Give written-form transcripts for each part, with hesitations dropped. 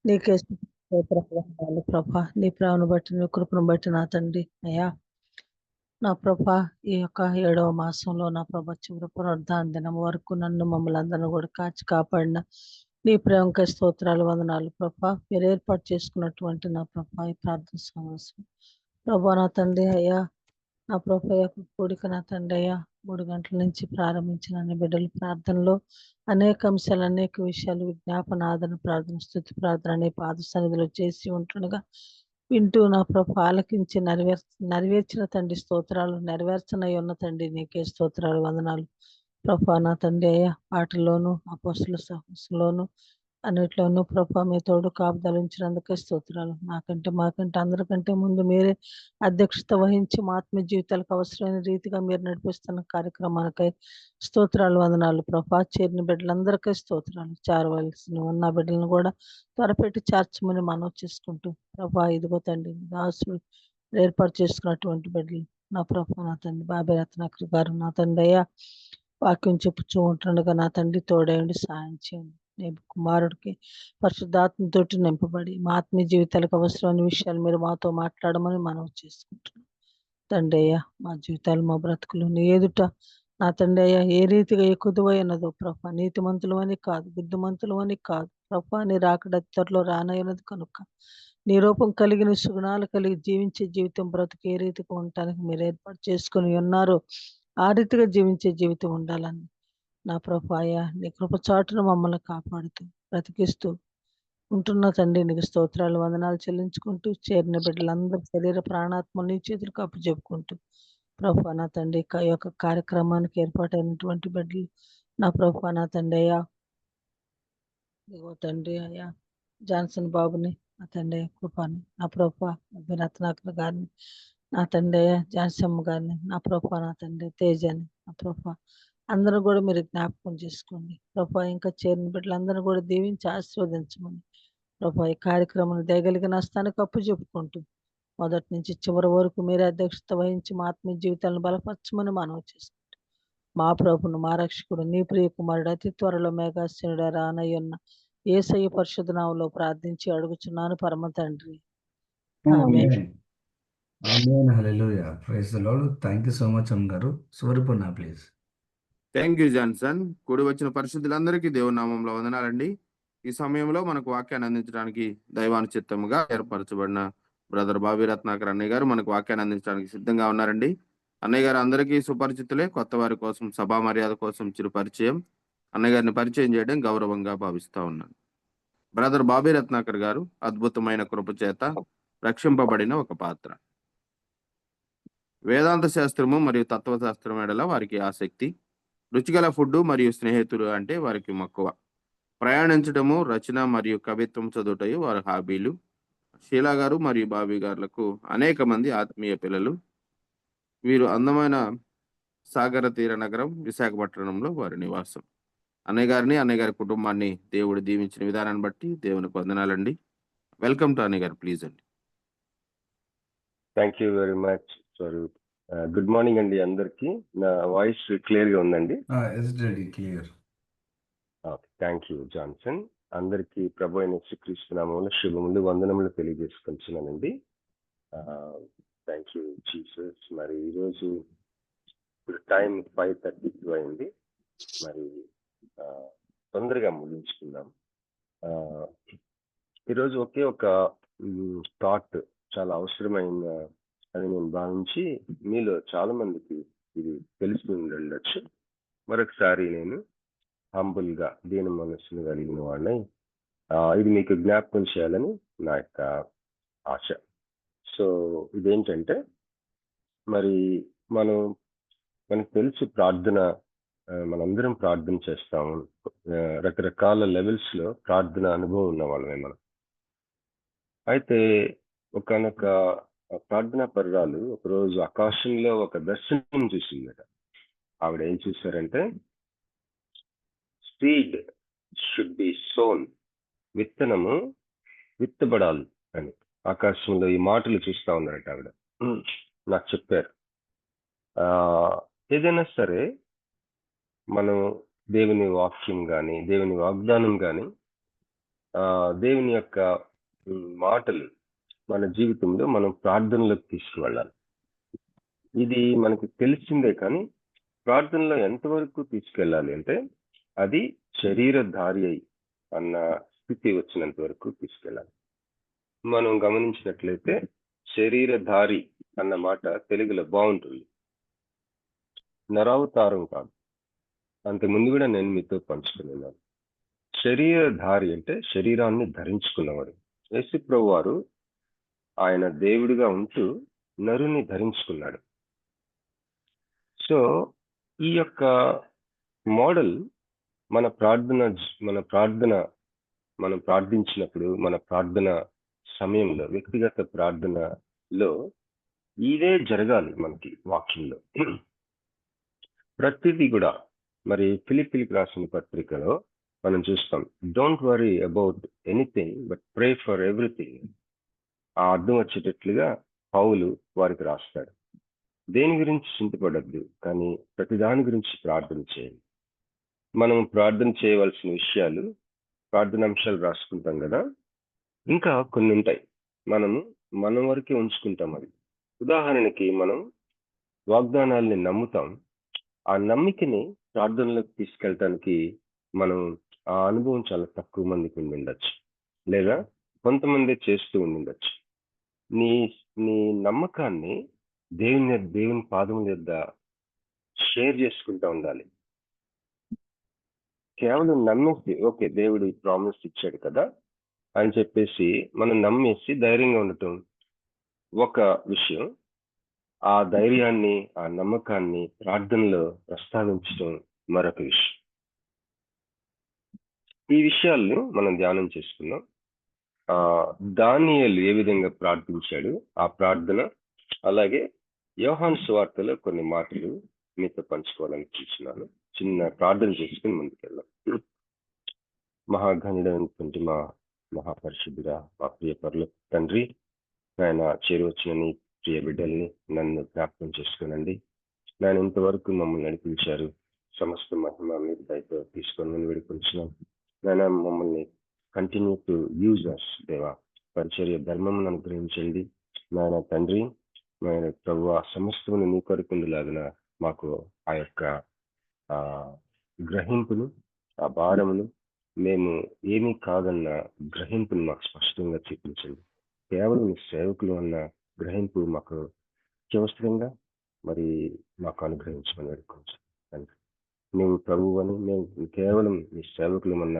నీకే స్తోత్రాలు ప్రభా. నీ ప్రేమను బట్టి, నీ కృపను బట్టి నా తండ్రి అయ్యా, నా ప్రభా, ఈ యొక్క 7వ మాసంలో నా ప్రభా చివరి పునరుద్ధాన దినం వరకు నన్ను మమ్మల్ని అందరిని కూడా కాచి కాపాడిన నీ ప్రేమకై స్తోత్రాలు, వందనాలు ప్రభా. మీరు ఏర్పాటు చేసుకున్నటువంటి నా ప్రభా ఈ ప్రార్థన సమావేశం ప్రభా నా తండ్రి అయ్యా, నా ప్రభా యొక్క కూడిక నా తండ్రి అయ్యా 3 గంటల నుంచి ప్రారంభించిన అన్ని బిడ్డల ప్రార్థనలో అనేక అంశాలు, అనేక విషయాలు, విజ్ఞాపన, ఆదరణ ప్రార్థన, స్తుతి ప్రార్థన అనే పాద సన్నిధిలో చేసి ఉంటుండగా వింటూ నా ప్రభు ఆలకించి నెరవేర్చిన తండ్రి స్తోత్రాలు, నెరవేర్చనై ఉన్న తండ్రి నీకే స్తోత్రాలు, వందనాలు ప్రభా. నా తండ్రి అయ్యా పాటల్లోను, అపోస్తుల సహవాసంలోను అన్నిట్లోనూ ప్రభా మీ తోడు కాపుదల ఉంచినందుకే స్తోత్రాలు. నాకంటే మాకంటే అందరికంటే ముందు మీరే అధ్యక్షత వహించి మా ఆత్మీయ జీవితాలకు అవసరమైన రీతిగా మీరు నడిపిస్తున్న కార్యక్రమాలకై స్తోత్రాలు, వందనాలు ప్రభా. చేరిన బిడ్డలందరికీ స్తోత్రాలు. చేరవలసిన ఉన్న బిడ్డలను కూడా త్వరపెట్టి చేర్చమని మనవి చేసుకుంటూ ప్రభా ఇదిగో తండ్రి దాసులు ఏర్పాటు చేసుకున్నటువంటి బిడ్డలు నా ప్రభా, నా తండ్రి బాబాయ్ రత్నాకర్ గారు నా తండ్రి అయ్యా వాక్యం చెప్పుచూ ఉంటుండగా నా తండ్రి తోడేయండి, సాయం చేయండి. నీ కుమారుడికి పరిశుద్ధాత్మతోటి నింపబడి మా ఆత్మీయ జీవితాలకు అవసరమైన విషయాలు మీరు మాతో మాట్లాడమని మనవి చేసుకుంటున్నాం తండ్రి అయ్యా. మా జీవితాలు, మా బ్రతుకులు నీ ఎదుట నా తండ్రి అయ్యా ఏ రీతిగా ఎక్కువైనదో ప్రభా, నీతిమంతులు అని కాదు, బుద్ధిమంతులు అని కాదు ప్రభా. నీ రాకడ త్వరలో రానయ్యున్నది కనుక నీ రూపం కలిగిన సుగుణాలు కలిగి జీవించే జీవితం బ్రతుకు ఏ రీతిగా ఉండటానికి మీరు ఏర్పాటు చేసుకుని ఉన్నారు ఆ రీతిగా జీవించే జీవితం ఉండాలని నా ప్రభాయ నీ కృప చాటును మమ్మల్ని కాపాడుతూ బ్రతికిస్తూ ఉంటున్న తండ్రి నీకు స్తోత్రాలు, వందనాలు చెల్లించుకుంటూ చేరిన బిడ్డలందరూ శరీర ప్రాణాత్మ నీ చేతులకు అప్పచెప్పుకుంటూ ప్రభా నా తండ్రి ఈ యొక్క కార్యక్రమానికి ఏర్పాటైనటువంటి బిడ్డలు నా ప్రభా నా తండ్రి అయ్యా ఇగో తండ్రి అయ్యా జాన్సన్ బాబుని నా తండ్రి కృపాని నా ప్రభా రత్నాకర్ గారిని నా తండ్రి అయ్యా జాన్సమ్మ గారిని నా ప్రభా నా తండ్రి తేజని నా ప్రభా అందరూ కూడా మీరు జ్ఞాపకం చేసుకోండి ప్రభా. ఇంకా చేరిన బిడ్డలందరూ కూడా దీవించి ఆశీర్వదించమని ప్రభా ఈ కార్యక్రమం దయగలిగిన నష్టానికి అప్పు చెప్పుకుంటూ మొదటి నుంచి చివరి వరకు మీరే అధ్యక్షత వహించి మా ఆత్మీయ జీవితాలను బలపరచమని మనవి చేసుకుంటాం మా ప్రభును, మా రక్షకుడు, నీ ప్రియ కుమారుడు అతి త్వరలో మేఘాశ్చర్యుడు రానయ్యున్న యేసయ్య పరిశుద్ధ నామములో ప్రార్థించి అడుగుచున్నాను పరమ తండ్రి, ఆమేన్. ఆమేన్. ఆమేన్. హల్లెలూయా. Praise the lord. Thank you so much అమ్మ గారు. Suvarpana please. Thank you Johnson. కూడి వచ్చిన పరిశుద్ధులందరికీ దేవుని నామంలో వందనాలండి. ఈ సమయంలో మనకు వాక్యాన్ని అందించడానికి దైవానుచిత్తముగా ఏర్పరచబడిన బ్రదర్ బాబీ రత్నాకర్ అన్నయ్య గారు మనకు వాక్యాన్ని అందించడానికి సిద్ధంగా ఉన్నారండి. అన్నయ్య గారు అందరికీ సుపరిచితులే. కొత్త వారి కోసం సభా మర్యాద కోసం చిరు పరిచయం. అన్నయ్య గారిని పరిచయం చేయడం గౌరవంగా భావిస్తా ఉన్నాను. బ్రదర్ బాబీ రత్నాకర్ గారు అద్భుతమైన కృప చేత రక్షింపబడిన ఒక పాత్ర. వేదాంత శాస్త్రము మరియు తత్వశాస్త్రం ఎడల వారికి ఆసక్తి, రుచిగల ఫుడ్ మరియు స్నేహితులు అంటే వారికి మక్కువ, ప్రయాణించడము, రచన మరియు కవిత్వం చదువుటయు వారి హాబీలు. షీలా గారు మరియు బాబీ గారులకు అనేక మంది ఆత్మీయ పిల్లలు. వీరు అందమైన సాగర తీర నగరం విశాఖపట్నంలో వారి నివాసం. అన్నయ్య గారిని, అన్నయ్య గారి కుటుంబాన్ని దేవుడు దీవించిన విధానాన్ని బట్టి దేవునికి వందనాలండి. వెల్కమ్ టు అన్నయ్య గారు, ప్లీజ్ అండి. Thank you very much Swaroop. Good morning అండి అందరికి. నా వాయిస్ క్లియర్ గా ఉందండి? క్లియర్. Thank you Johnson. అందరికి ప్రభు అయిన యేసుక్రీస్తు నామములో శుభములు, వందనములు తెలియజేసుకుంటున్నానండి. Thank you Jesus. మరి ఈరోజు ఇప్పుడు టైం 5:32 అయింది. మరి తొందరగా ముగించుకుందాం. ఈరోజు ఒకే ఒక థాట్ చాలా అవసరమైన అని నేను భావించి మీలో చాలా మందికి ఇది తెలిసి ఉండొచ్చు. మరొకసారి నేను హంబుల్ గా దీని మనస్సును కలిగిన వాడిని ఇది మీకు జ్ఞాపకం చేయాలని నా యొక్క ఆశ. సో ఇదేంటంటే, మరి మనకు తెలుసు ప్రార్థన, మనందరం ప్రార్థన చేస్తాము. రకరకాల లెవెల్స్ లో ప్రార్థన అనుభవం ఉన్న వాళ్ళమే మనం. అయితే ఒకనొక ప్రార్థనా పరురాలు ఒకరోజు ఆకాశంలో ఒక దర్శనం చూసిందట. ఆవిడ ఏం చూశారంటే, సీడ్ షుడ్ బి సోన్, విత్తనము విత్తబడాలి అని ఆకాశంలో ఈ మాటలు చూస్తా ఉన్నారట ఆవిడ. నాకు చెప్పారు, ఏదైనా సరే మనం దేవుని వాక్యం కానీ దేవుని వాగ్దానం కానీ దేవుని యొక్క మాటలు మన జీవితంలో మనం ప్రార్థనలోకి తీసుకువెళ్ళాలి. ఇది మనకి తెలిసిందే, కానీ ప్రార్థనలో ఎంతవరకు తీసుకెళ్ళాలి అంటే అది శరీరధారి అయి అన్న స్థితి వచ్చినంత వరకు తీసుకెళ్ళాలి. మనం గమనించినట్లయితే శరీరధారి అన్న మాట తెలుగులో బాగుంటుంది, నరావతారం కాదు. అంతకుముందు కూడా నేను మీతో పంచుకున్నాను. శరీరధారి అంటే శరీరాన్ని ధరించుకున్నవాడు. యేసు ప్రభువు వారు ఆయన దేవుడిగా ఉంటూ నరుని ధరించుకున్నాడు. సో ఈ యొక్క మోడల్ మనం ప్రార్థించినప్పుడు, మన ప్రార్థన సమయంలో, వ్యక్తిగత ప్రార్థనలో ఇదే జరగాలి. మనకి వాక్యంలో ప్రతిదీ కూడా. మరి ఫిలిప్పీలకు రాసిన పత్రికలో మనం చూస్తాం, don't worry about anything but pray for everything. ఆ అర్థం వచ్చేటట్లుగా పౌలు వారికి రాస్తాడు. దేని గురించి చింతపడద్దు, కానీ ప్రతి దాని గురించి ప్రార్థన చేయండి. మనం ప్రార్థన చేయవలసిన విషయాలు, ప్రార్థనాంశాలు రాసుకుంటాం కదా, ఇంకా కొన్ని ఉంటాయి. మనం వరకే ఉంచుకుంటాం. అది ఉదాహరణకి మనం వాగ్దానాల్ని నమ్ముతాం. ఆ నమ్మికని ప్రార్థనలోకి తీసుకెళ్ళటానికి మనం ఆ అనుభవం చాలా తక్కువ మందికి ఉండిండొచ్చు, లేదా కొంతమంది చేస్తూ ఉండిండొచ్చు. నీ నమ్మకాన్ని దేవుని పాదముల యొద్ద షేర్ చేసుకుంటూ ఉండాలి. కేవలం నమ్మేసి ఓకే దేవుడు ప్రామిస్ ఇచ్చాడు కదా అని చెప్పేసి మనం నమ్మేసి ధైర్యంగా ఉండటం ఒక విషయం. ఆ ధైర్యాన్ని, ఆ నమ్మకాన్ని ప్రార్థనలో ప్రస్తావించడం మరొక విషయం. ఈ విషయాలను మనం ధ్యానం చేసుకున్నాం. దానియేలు ఏ విధంగా ప్రార్థించాడు, ఆ ప్రార్థన, అలాగే యోహాను సువార్తలో కొన్ని మాటలు మీతో పంచుకోవాలనుకుంటున్నాను. చిన్న ప్రార్థన చేసుకుని ముందుకెళ్దాం. మహాగణుడైనటువంటి మా మహాపరిశుద్ధుడా, మా ప్రియ పరలోక తండ్రి, ఆయన చేరువచ్చిన నీ ప్రియ బిడ్డల్ని నన్ను జ్ఞాపకం చేసుకోనండి. నేను ఇంతవరకు మమ్మల్ని నడిపించారు. సమస్త మహిమ మీరు దయతో తీసుకొని వేడుకొంటున్నాం. నేను మమ్మల్ని కంటిన్యూ టు యూజ్ అస్ దేవా. పరిచర్య ధర్మమును అనుగ్రహించండి నాయన తండ్రి. నాయన ప్రభువా, సమస్తమును నీ కొరకుండులాగిన మాకు ఆ యొక్క గ్రహింపును, ఆ భారమును, మేము ఏమీ కాదన్న గ్రహింపును మాకు స్పష్టంగా చూపించండి. కేవలం మీ సేవకులు అన్న గ్రహింపు మాకు అత్యవసరంగా మరి మాకు అనుగ్రహించమని వేడుకొంటున్నాం తండ్రి. నువ్వు ప్రభువు అని మేము కేవలం నీ సేవకులు అన్న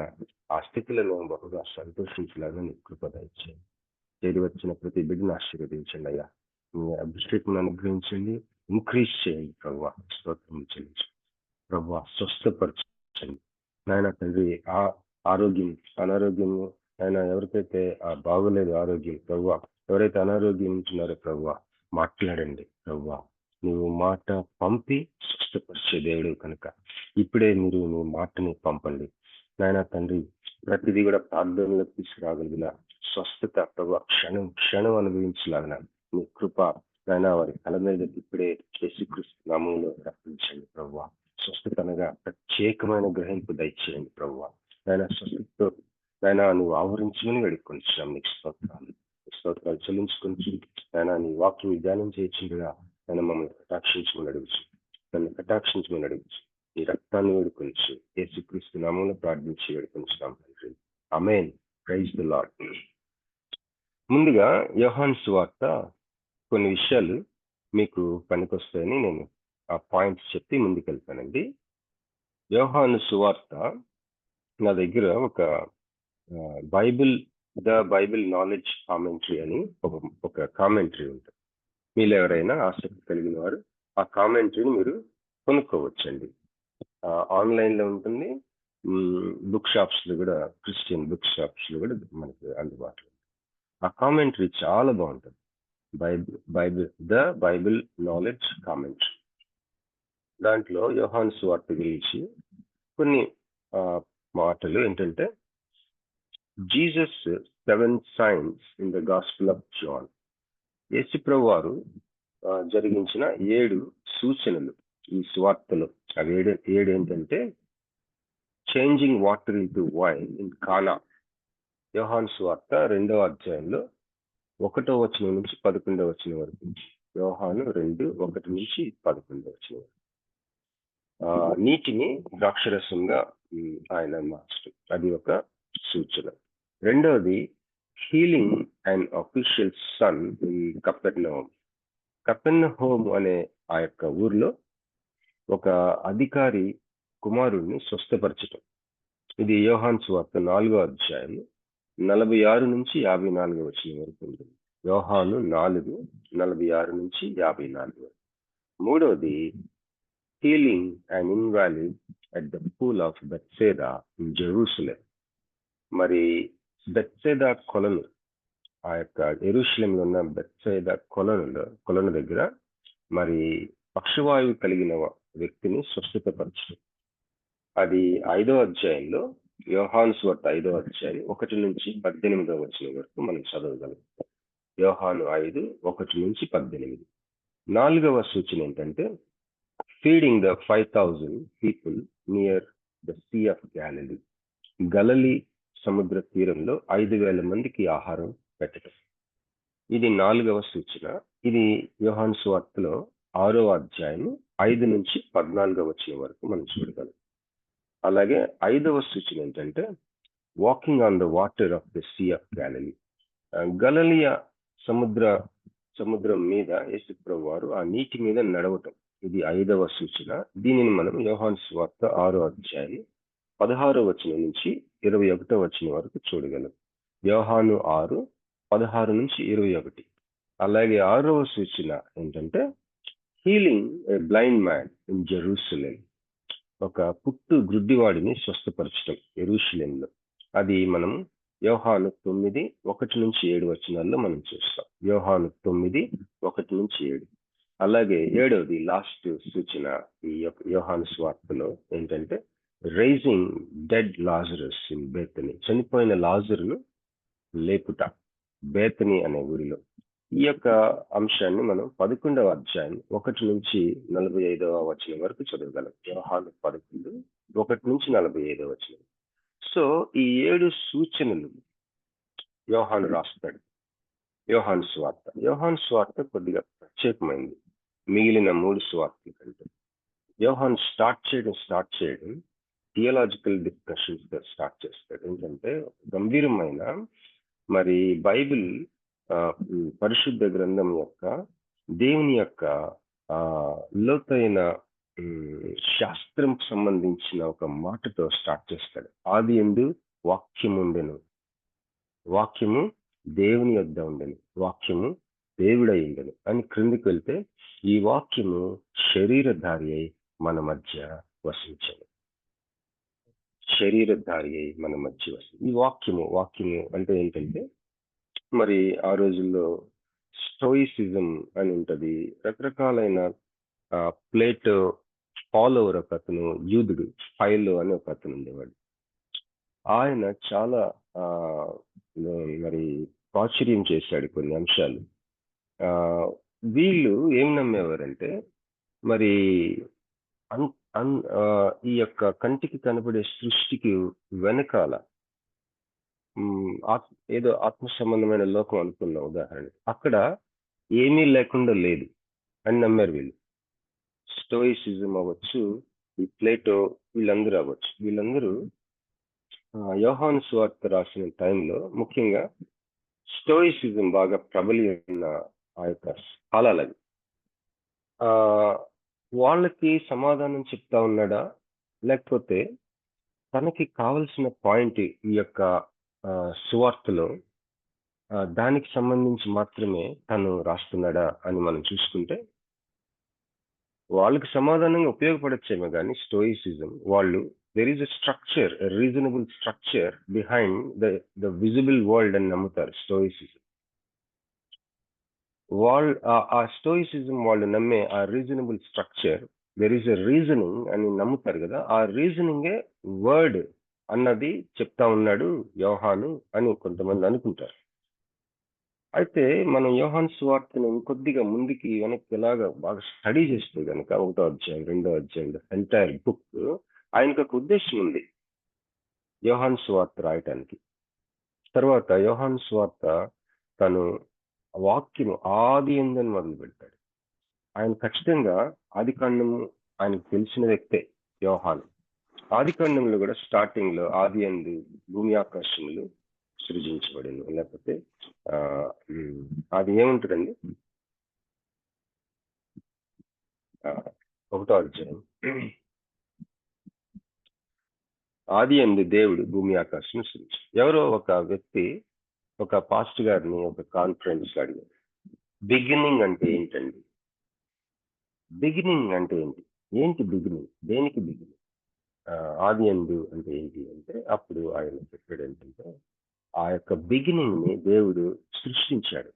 ఆ స్థితిలో మేము బహుగా సంతోషించలాగా నీ కృప దయచేయండి. చేరి వచ్చిన ప్రతి బిడ్డను ఆశీర్వదించండి అయ్యా. మీ అభిషేకం అనుగ్రహించండి, ఇంక్రీజ్ చేయండి ప్రభువా. స్తోత్రం చెల్లించండి ప్రభువా. స్వస్థపరచండి నాయన తండ్రి. ఆ ఆరోగ్యం, అనారోగ్యము ఆయన ఎవరికైతే బాగోలేదు ఆరోగ్యం ప్రభువా, ఎవరైతే అనారోగ్యం ఉంటున్నారో ప్రభువా, మాట్లాడండి ప్రభువా. నువ్వు మాట పంపి స్వస్థపరిచే దేవుడు కనుక ఇప్పుడే మీరు నీ మాటని పంపండి నాయన తండ్రి. ప్రతిదీ కూడా ప్రార్థనలోకి తీసుకురాగలిగిన స్వస్థత ప్రభు క్షణం అనుభవించలాగిన నీ కృప నాయన వారి తల మీద ఇప్పుడే యేసుక్రీస్తు నామములో రప్పించండి ప్రభువా. స్వస్థత అనగా ప్రత్యేకమైన గ్రహింపు దయచేయండి ప్రభువా. నాయన స్వస్థతతో నాయన నువ్వు ఆవరించమని వేడుకొంటున్నాం. నీకు స్తోత్రాలు చెల్లించుకొని నాయన నీ వాక్యం ధ్యానం చేయించిందిగా నన్ను మమ్మల్ని కటాక్షించమని అడుగుచు ఈ రక్తాన్ని వేడుకొంచు యేసుక్రీస్తు నామములో ప్రార్థించి వేడుకొంచున్నాం తండ్రి. ఆమేన్. Praise the lord. ముందుగా యోహాను సువార్త కొన్ని విషయాలు మీకు పనికొస్తాయని నేను ఆ పాయింట్స్ చెప్పి ముందుకెళ్తానండి. యోహాను సువార్త నా దగ్గర ఒక బైబిల్ నాలెడ్జ్ కామెంటరీ అని ఒక కామెంటరీ ఉంటుంది. మీరు ఎవరైనా ఆసక్తి కలిగిన వారు ఆ కామెంటరీని మీరు కొనుక్కోవచ్చండి. ఆన్లైన్లో ఉంటుంది. బుక్ షాప్స్లో కూడా, క్రిస్టియన్ బుక్ షాప్స్లో కూడా మనకి అందుబాటులో. ఆ కామెంటరీ చాలా బాగుంటుంది. Bible knowledge commentary. దాంట్లో యోహాను సువార్త గురించి కొన్ని మాటలు ఏంటంటే, Jesus 7 signs in the Gospel of John. యేసుప్రభు వారు జరిగించిన 7 సూచనలు ఈ సువార్తలో. అవి ఏడు ఏంటంటే, changing water into wine in కానా. యోహాను సువార్త 2వ అధ్యాయంలో 1వ వచనం నుంచి 11వ వచనం వరకు. యోహాను 2:1 నుంచి 11వ వచనం వరకు. నీటిని ద్రాక్షరసంగా ఆయన మార్చడం, అది ఒక సూచన. రెండవది, healing and official son in Capernaum. Capernaum అనే ఆ యొక్క ఊర్లో ఒక అధికారి కుమారుణ్ణి స్వస్థపరచటం. ఇది యోహాను సువార్త 4వ అధ్యాయం 46 నుంచి 54 వచనం వరకు ఉంటుంది. యోహాను 4:46 నుంచి 54 వరకు. మూడవది, healing and invalid at the pool of Bethesda in Jerusalem. మరి బెత్సేదా కొలను, ఆ యొక్క యెరూషలేంలో ఉన్న బెత్సేదా కొలను దగ్గర మరి పక్షవాయువు కలిగిన వ్యక్తిని స్వస్థతపరచడం. అది 5వ అధ్యాయంలో, యోహాను సువార్త 5వ అధ్యాయం 1 నుంచి 18వ వచనం వరకు మనం చదవగలం. యోహాను 5:1 నుంచి 18. 4వ సూచన ఏంటంటే, feeding the 5,000 people near the sea of Galilee. Galilee సముద్ర తీరంలో 5,000 మందికి ఆహారం పెట్టడం. ఇది 4వ సూచన. ఇది యోహాను సువార్తలో 6వ అధ్యాయం 5 నుంచి 14వ వచనం వరకు మనం చూడగలం. అలాగే 5వ సూచన ఏంటంటే, walking on the water of the sea of Galilee. గలిలయ సముద్రం మీద యేసుప్రభువు వారు ఆ నీటి మీద నడవటం. ఇది 5వ సూచన. దీనిని మనం యోహాను సువార్త 6వ అధ్యాయం 16వ వచనం నుంచి 21వ వచనం వరకు చూడగలం. యోహాను 6:16 నుంచి 21. అలాగే 6వ సూచన ఏంటంటే, healing A blind man in Jerusalem. ఒక పుట్టు గ్రుడ్డివాడిని స్వస్థపరచడం యెరూషలేంలో. అది మనం యోహాను 9:1 నుంచి 7 వచనాల్లో మనం చూస్తాం. యోహాను 9:1 నుంచి 7. అలాగే 7వది లాస్ట్ సూచన ఈ యోహాను సువార్తలో ఏంటంటే, raising dead Lazarus in Bethany. చనిపోయిన లాజరును లేపుట బేతనీ అనే ఊరిలో. ఈ యొక్క అంశాన్ని మనం 11వ అధ్యాయం 1 నుంచి 45వ వచనం వరకు చదవగలం. యోహాను 11:1 నుంచి 45వ వచనం. సో ఈ 7 సూచనలు యోహాను రాస్తాడు. యోహాను సువార్త కొద్దిగా ప్రత్యేకమైంది మిగిలిన 3 సువార్తల కంటే. యోహాను స్టార్ట్ చేయడం థియలాజికల్ డిస్కషన్స్ తో స్టార్ట్ చేస్తాడు. ఏంటంటే, గంభీరమైన మరి బైబిల్ పరిశుద్ధ గ్రంథం యొక్క దేవుని యొక్క లోతైన శాస్త్రం సంబంధించిన ఒక మాటతో స్టార్ట్ చేస్తాడు. ఆదియందు వాక్యము ఉండెను, వాక్యము దేవుని యొద్ద ఉండెను, వాక్యము దేవుడై ఉండెను అని క్రిందికి వెళ్తే, ఈ వాక్యము శరీరధారి అయి మన మధ్య వసించెను. ఈ వాక్యము అంటే ఏంటంటే, మరి ఆ రోజుల్లో స్టోయిసిజం అని ఉంటది. రకరకాలైన ప్లేటో ఫాలోవర్ ఒక అతను, యూదుడు ఫైలో అని ఒక అతను ఉండేవాడు. ఆయన చాలా మరి ప్రాచుర్యం చేశాడు కొన్ని అంశాలు. వీళ్ళు ఏం నమ్మేవారంటే, మరి ఈ యొక్క కంటికి కనబడే సృష్టికి వెనకాల ఏదో ఆత్మ సంబంధమైన లోకం అనుకున్న ఉదాహరణ, అక్కడ ఏమీ లేకుండా లేదు అని నమ్మారు వీళ్ళు. స్టోయిసిజం అవ్వచ్చు, ఈ ప్లేటో, వీళ్ళందరూ అవ్వచ్చు. వీళ్ళందరూ యోహాను సువార్త రాసిన టైంలో ముఖ్యంగా స్టోయిసిజం బాగా ప్రబలి ఉన్న ఆ యొక్క కాలాలవి. వాళ్ళకి సమాధానం చెప్తా ఉన్నాడా, లేకపోతే తనకి కావలసిన పాయింట్ ఈ యొక్క సువార్తలో దానికి సంబంధించి మాత్రమే తను రాస్తున్నాడా అని మనం చూసుకుంటే, వాళ్ళకి సమాధానంగా ఉపయోగపడచ్చేమో కానీ స్టోయిసిజం వాళ్ళు, there is a structure, a reasonable structure behind the visible world అని నమ్ముతారు స్టోయిసిజం. ఆ స్టోయిసిజం వాళ్ళు నమ్మే ఆ reasonable structure, there is a reasoning అని నమ్ముతారు కదా. ఆ రీజనింగే వర్డ్ అన్నది చెప్తా ఉన్నాడు యోహాను అని కొంతమంది అనుకుంటారు. అయితే మనం యోహాను సువార్తను కొద్దిగా ముందుకి వెనక్కి ఎలాగా బాగా స్టడీ చేస్తే కనుక 1వ అధ్యాయం 2వ అధ్యాయం ఎంటైర్ బుక్, ఆయనకు ఒక ఉద్దేశం ఉంది యోహాను సువార్త రాయటానికి. తర్వాత యోహాను సువార్త తను వాక్యము ఆది ఎందని మొదలు పెడతాడు. ఆయన ఖచ్చితంగా ఆది కాండము ఆయనకు తెలిసిన వ్యక్తే యోహాను. ఆది కాండంలో కూడా స్టార్టింగ్ లో ఆది అందు భూమి ఆకాశములు సృజించబడింది. లేకపోతే అది ఏముంటుందండి, 1వ అధ్యాయం. ఆది అందు దేవుడు భూమి ఆకాశం సృజించాడు. ఎవరో ఒక వ్యక్తి ఒక పాస్ట్ గారిని ఒక కాన్ఫరెన్స్ అడిగారు, బిగినింగ్ అంటే ఏంటండి? బిగినింగ్ అంటే ఏంటి? ఏంటి బిగినింగ్? దేనికి బిగినింగ్? ఆది అందు అంటే ఏంటి అంటే అప్పుడు ఆయన చెప్పాడు ఏంటంటే, ఆ యొక్క బిగినింగ్ ని దేవుడు సృష్టించాడు.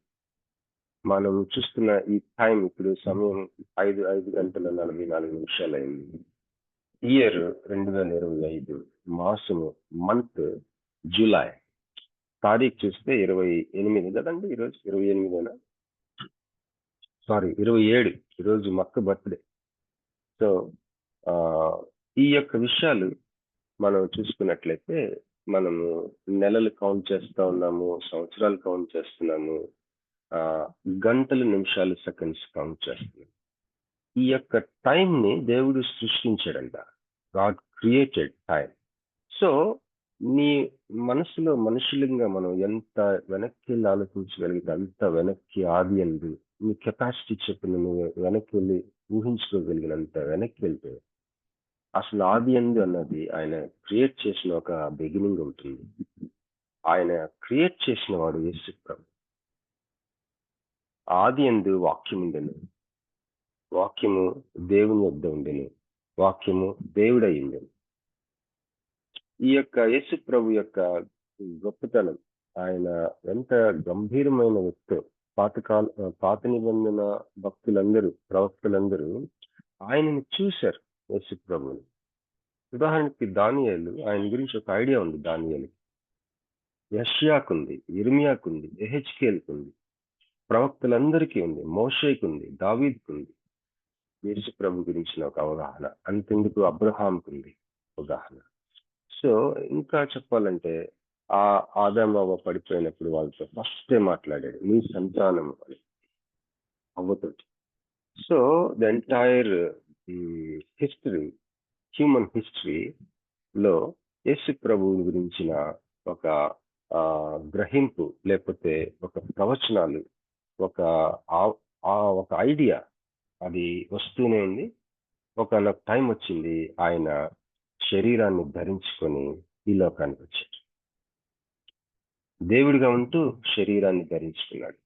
మనం చూస్తున్న ఈ టైం ఇప్పుడు సమయం 5:44 అయింది. ఇయర్ 2025, మాసము మంత్ జూలై, తారీఖు చూస్తే 28 కదండి ఈరోజు. 28 సారీ 27. ఈరోజు మక్క బర్త్డే. సో ఈ యొక్క విషయాలు మనం చూసుకున్నట్లయితే మనము నెలలు కౌంట్ చేస్తా ఉన్నాము, సంవత్సరాలు కౌంట్ చేస్తున్నాము, గంటలు, నిమిషాలు, సెకండ్స్ కౌంట్ చేస్తున్నాము. ఈ యొక్క టైం ని దేవుడు సృష్టించాడంట. God created time. సో నీ మనసులో మనుషులంగా మనం ఎంత వెనక్కి వెళ్ళి ఆలోచించగలిగితే అంత వెనక్కి ఆది అందు నీ కెపాసిటీ చెప్పిన నువ్వు వెనక్కి వెళ్ళి ఊహించుకోగలిగినంత వెనక్కి వెళ్తే అసలు ఆది అందు అన్నది ఆయన క్రియేట్ చేసిన ఒక బిగినింగ్ ఉంటుంది. ఆయన క్రియేట్ చేసిన వాడు యేసు ప్రభు. ఆది అందు వాక్యం ఉండెను, వాక్యము దేవుని వద్ద ఉండెను, వాక్యము దేవుడయ్యిండెను. ఈ యొక్క యేసు ప్రభు యొక్క గొప్పతనం, ఆయన ఎంత గంభీరమైన వ్యక్తి. పాత నిబంధన భక్తులందరూ, ప్రవక్తలందరూ ఆయనని చూశారు యేసు ప్రభుని. ఉదాహరణకి దానియేలు, ఆయన గురించి ఒక ఐడియా ఉంది. దానియేలు, యెషయాకుంది, యిర్మీయాకుంది, యెహెజ్కేలుకుంది, ప్రవక్తలందరికీ ఉంది, మోషేకుంది, దావీదుకుంది యేసు ప్రభు గురించిన ఒక అవగాహన. అంతెందుకు అబ్రహాంకుంది అవగాహన. సో ఇంకా చెప్పాలంటే ఆ ఆదాము అవ్వ పడిపోయినప్పుడు వాళ్ళతో ఫస్టే మాట్లాడాడు, నీ సంతానము అని అవ్వతోటి. So the entire history, human హిస్టరీలో యేసు ప్రభువు గురించిన ఒక గ్రహింపు, లేకపోతే ఒక ప్రవచనాలు, ఒక ఐడియా అది వస్తూనే ఉంది. ఒక టైం వచ్చింది, ఆయన శరీరాన్ని ధరించుకొని ఈ లోకానికి వచ్చాడు. దేవుడిగా ఉంటూ శరీరాన్ని ధరించుకున్నాడు.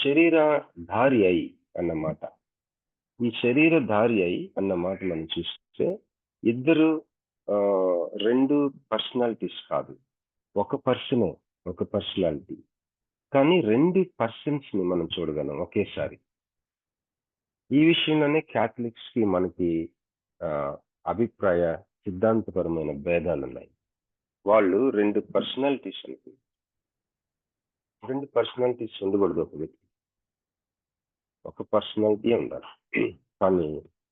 శరీరధారి అయి అన్నమాట. ఈ శరీరధారి అయి అన్నమాట మనం చూస్తే ఇద్దరు రెండు పర్సనాలిటీస్ కాదు, ఒక పర్సనే, ఒక పర్సనాలిటీ. కానీ రెండు పర్సన్స్ ని మనం చూడగలం ఒకేసారి. ఈ విషయంలోనే క్యాథలిక్స్ కి మనకి అభిప్రాయ సిద్ధాంతపరమైన భేదాలు ఉన్నాయి. వాళ్ళు రెండు పర్సనాలిటీస్ అనుకుంటారు. రెండు పర్సనాలిటీస్ ఉండకూడదు ఒక వ్యక్తి, ఒక పర్సనాలిటీ ఉండాలి. కానీ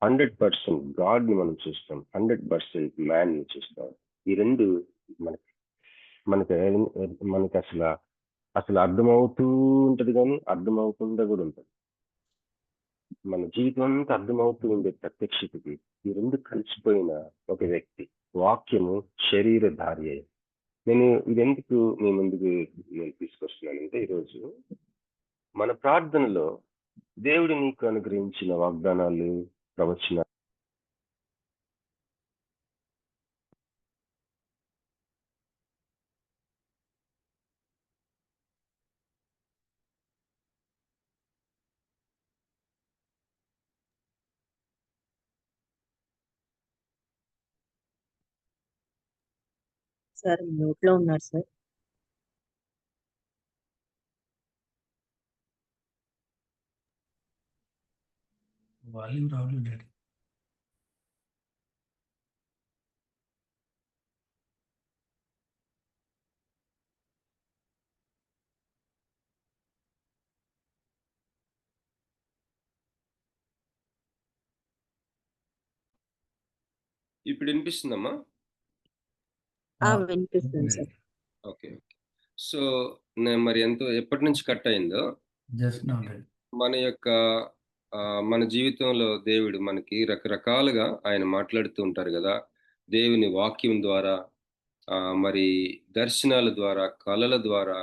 100% గాడ్ ని మనం చూస్తాం, 100% మ్యాన్ ని చూస్తాం. ఈ రెండు మనకి అసలు అర్థమవుతూ ఉంటది, కానీ అర్థం అవ్వకుండా కూడా ఉంటుంది. మన జీవితం అంతా అర్థమవుతూ ఉండే ప్రత్యక్షతకి ఈ రెండు కలిసిపోయిన ఒక వ్యక్తి, వాక్యము శరీరధారి అయి. నేను ఇదెందుకు మీ ముందుకు తీసుకొస్తున్నానంటే, ఈరోజు మన ప్రార్థనలో దేవుడు నీకు అనుగ్రహించిన వాగ్దానాలు, ప్రవచనాలు, సార్ మ్యూట్ లో ఉన్నారు సార్. వాల్యూమ్ రావట్లేదు డాడీ. ఇప్పుడు వినిపిస్తుందమ్మా? వినిపిస్తుంది సార్. ఓకే. సో, మరి ఎప్పటి నుంచి కట్ అయిందో జస్ట్ నౌ డాడీ. మన యొక్క మన జీవితంలో దేవుడు మనకి రకరకాలుగా ఆయన మాట్లాడుతూ ఉంటారు గదా! దేవుని వాక్యం ద్వారా, మరి దర్శనాల ద్వారా, కలల ద్వారా,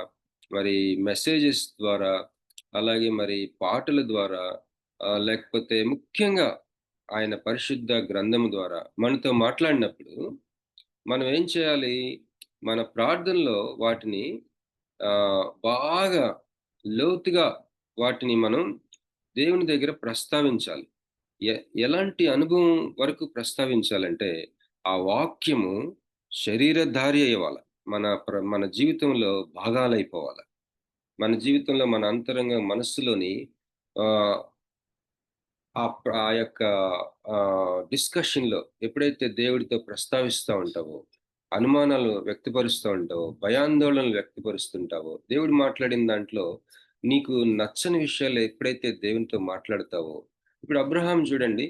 మరి మెసేజెస్ ద్వారా, అలాగే మరి పాటల ద్వారా, లేకపోతే ముఖ్యంగా ఆయన పరిశుద్ధ గ్రంథం ద్వారా మనతో మాట్లాడినప్పుడు మనం ఏం చేయాలి? మన ప్రార్థనలో వాటిని బాగా లోతుగా వాటిని మనం దేవుని దగ్గర ప్రస్తావించాలి. ఎ ఎలాంటి అనుభవం వరకు ప్రస్తావించాలంటే, ఆ వాక్యము శరీరధారి అయ్యేవాల. మన జీవితంలో భాగాలైపోవాల. మన జీవితంలో మన అంతరంగ మనస్సులోని ఆహ్, ఆ యొక్క డిస్కషన్‌లో ఎప్పుడైతే దేవుడితో ప్రస్తావిస్తా ఉంటావో, అనుమానాలు వ్యక్తపరుస్తూ ఉంటావో, భయాందోళనలు వ్యక్తపరుస్తుంటావో, దేవుడు మాట్లాడిన దాంట్లో నీకు నచ్చని విషయాలు ఎప్పుడైతే దేవునితో మాట్లాడతావో, ఇప్పుడు అబ్రహాం చూడండి,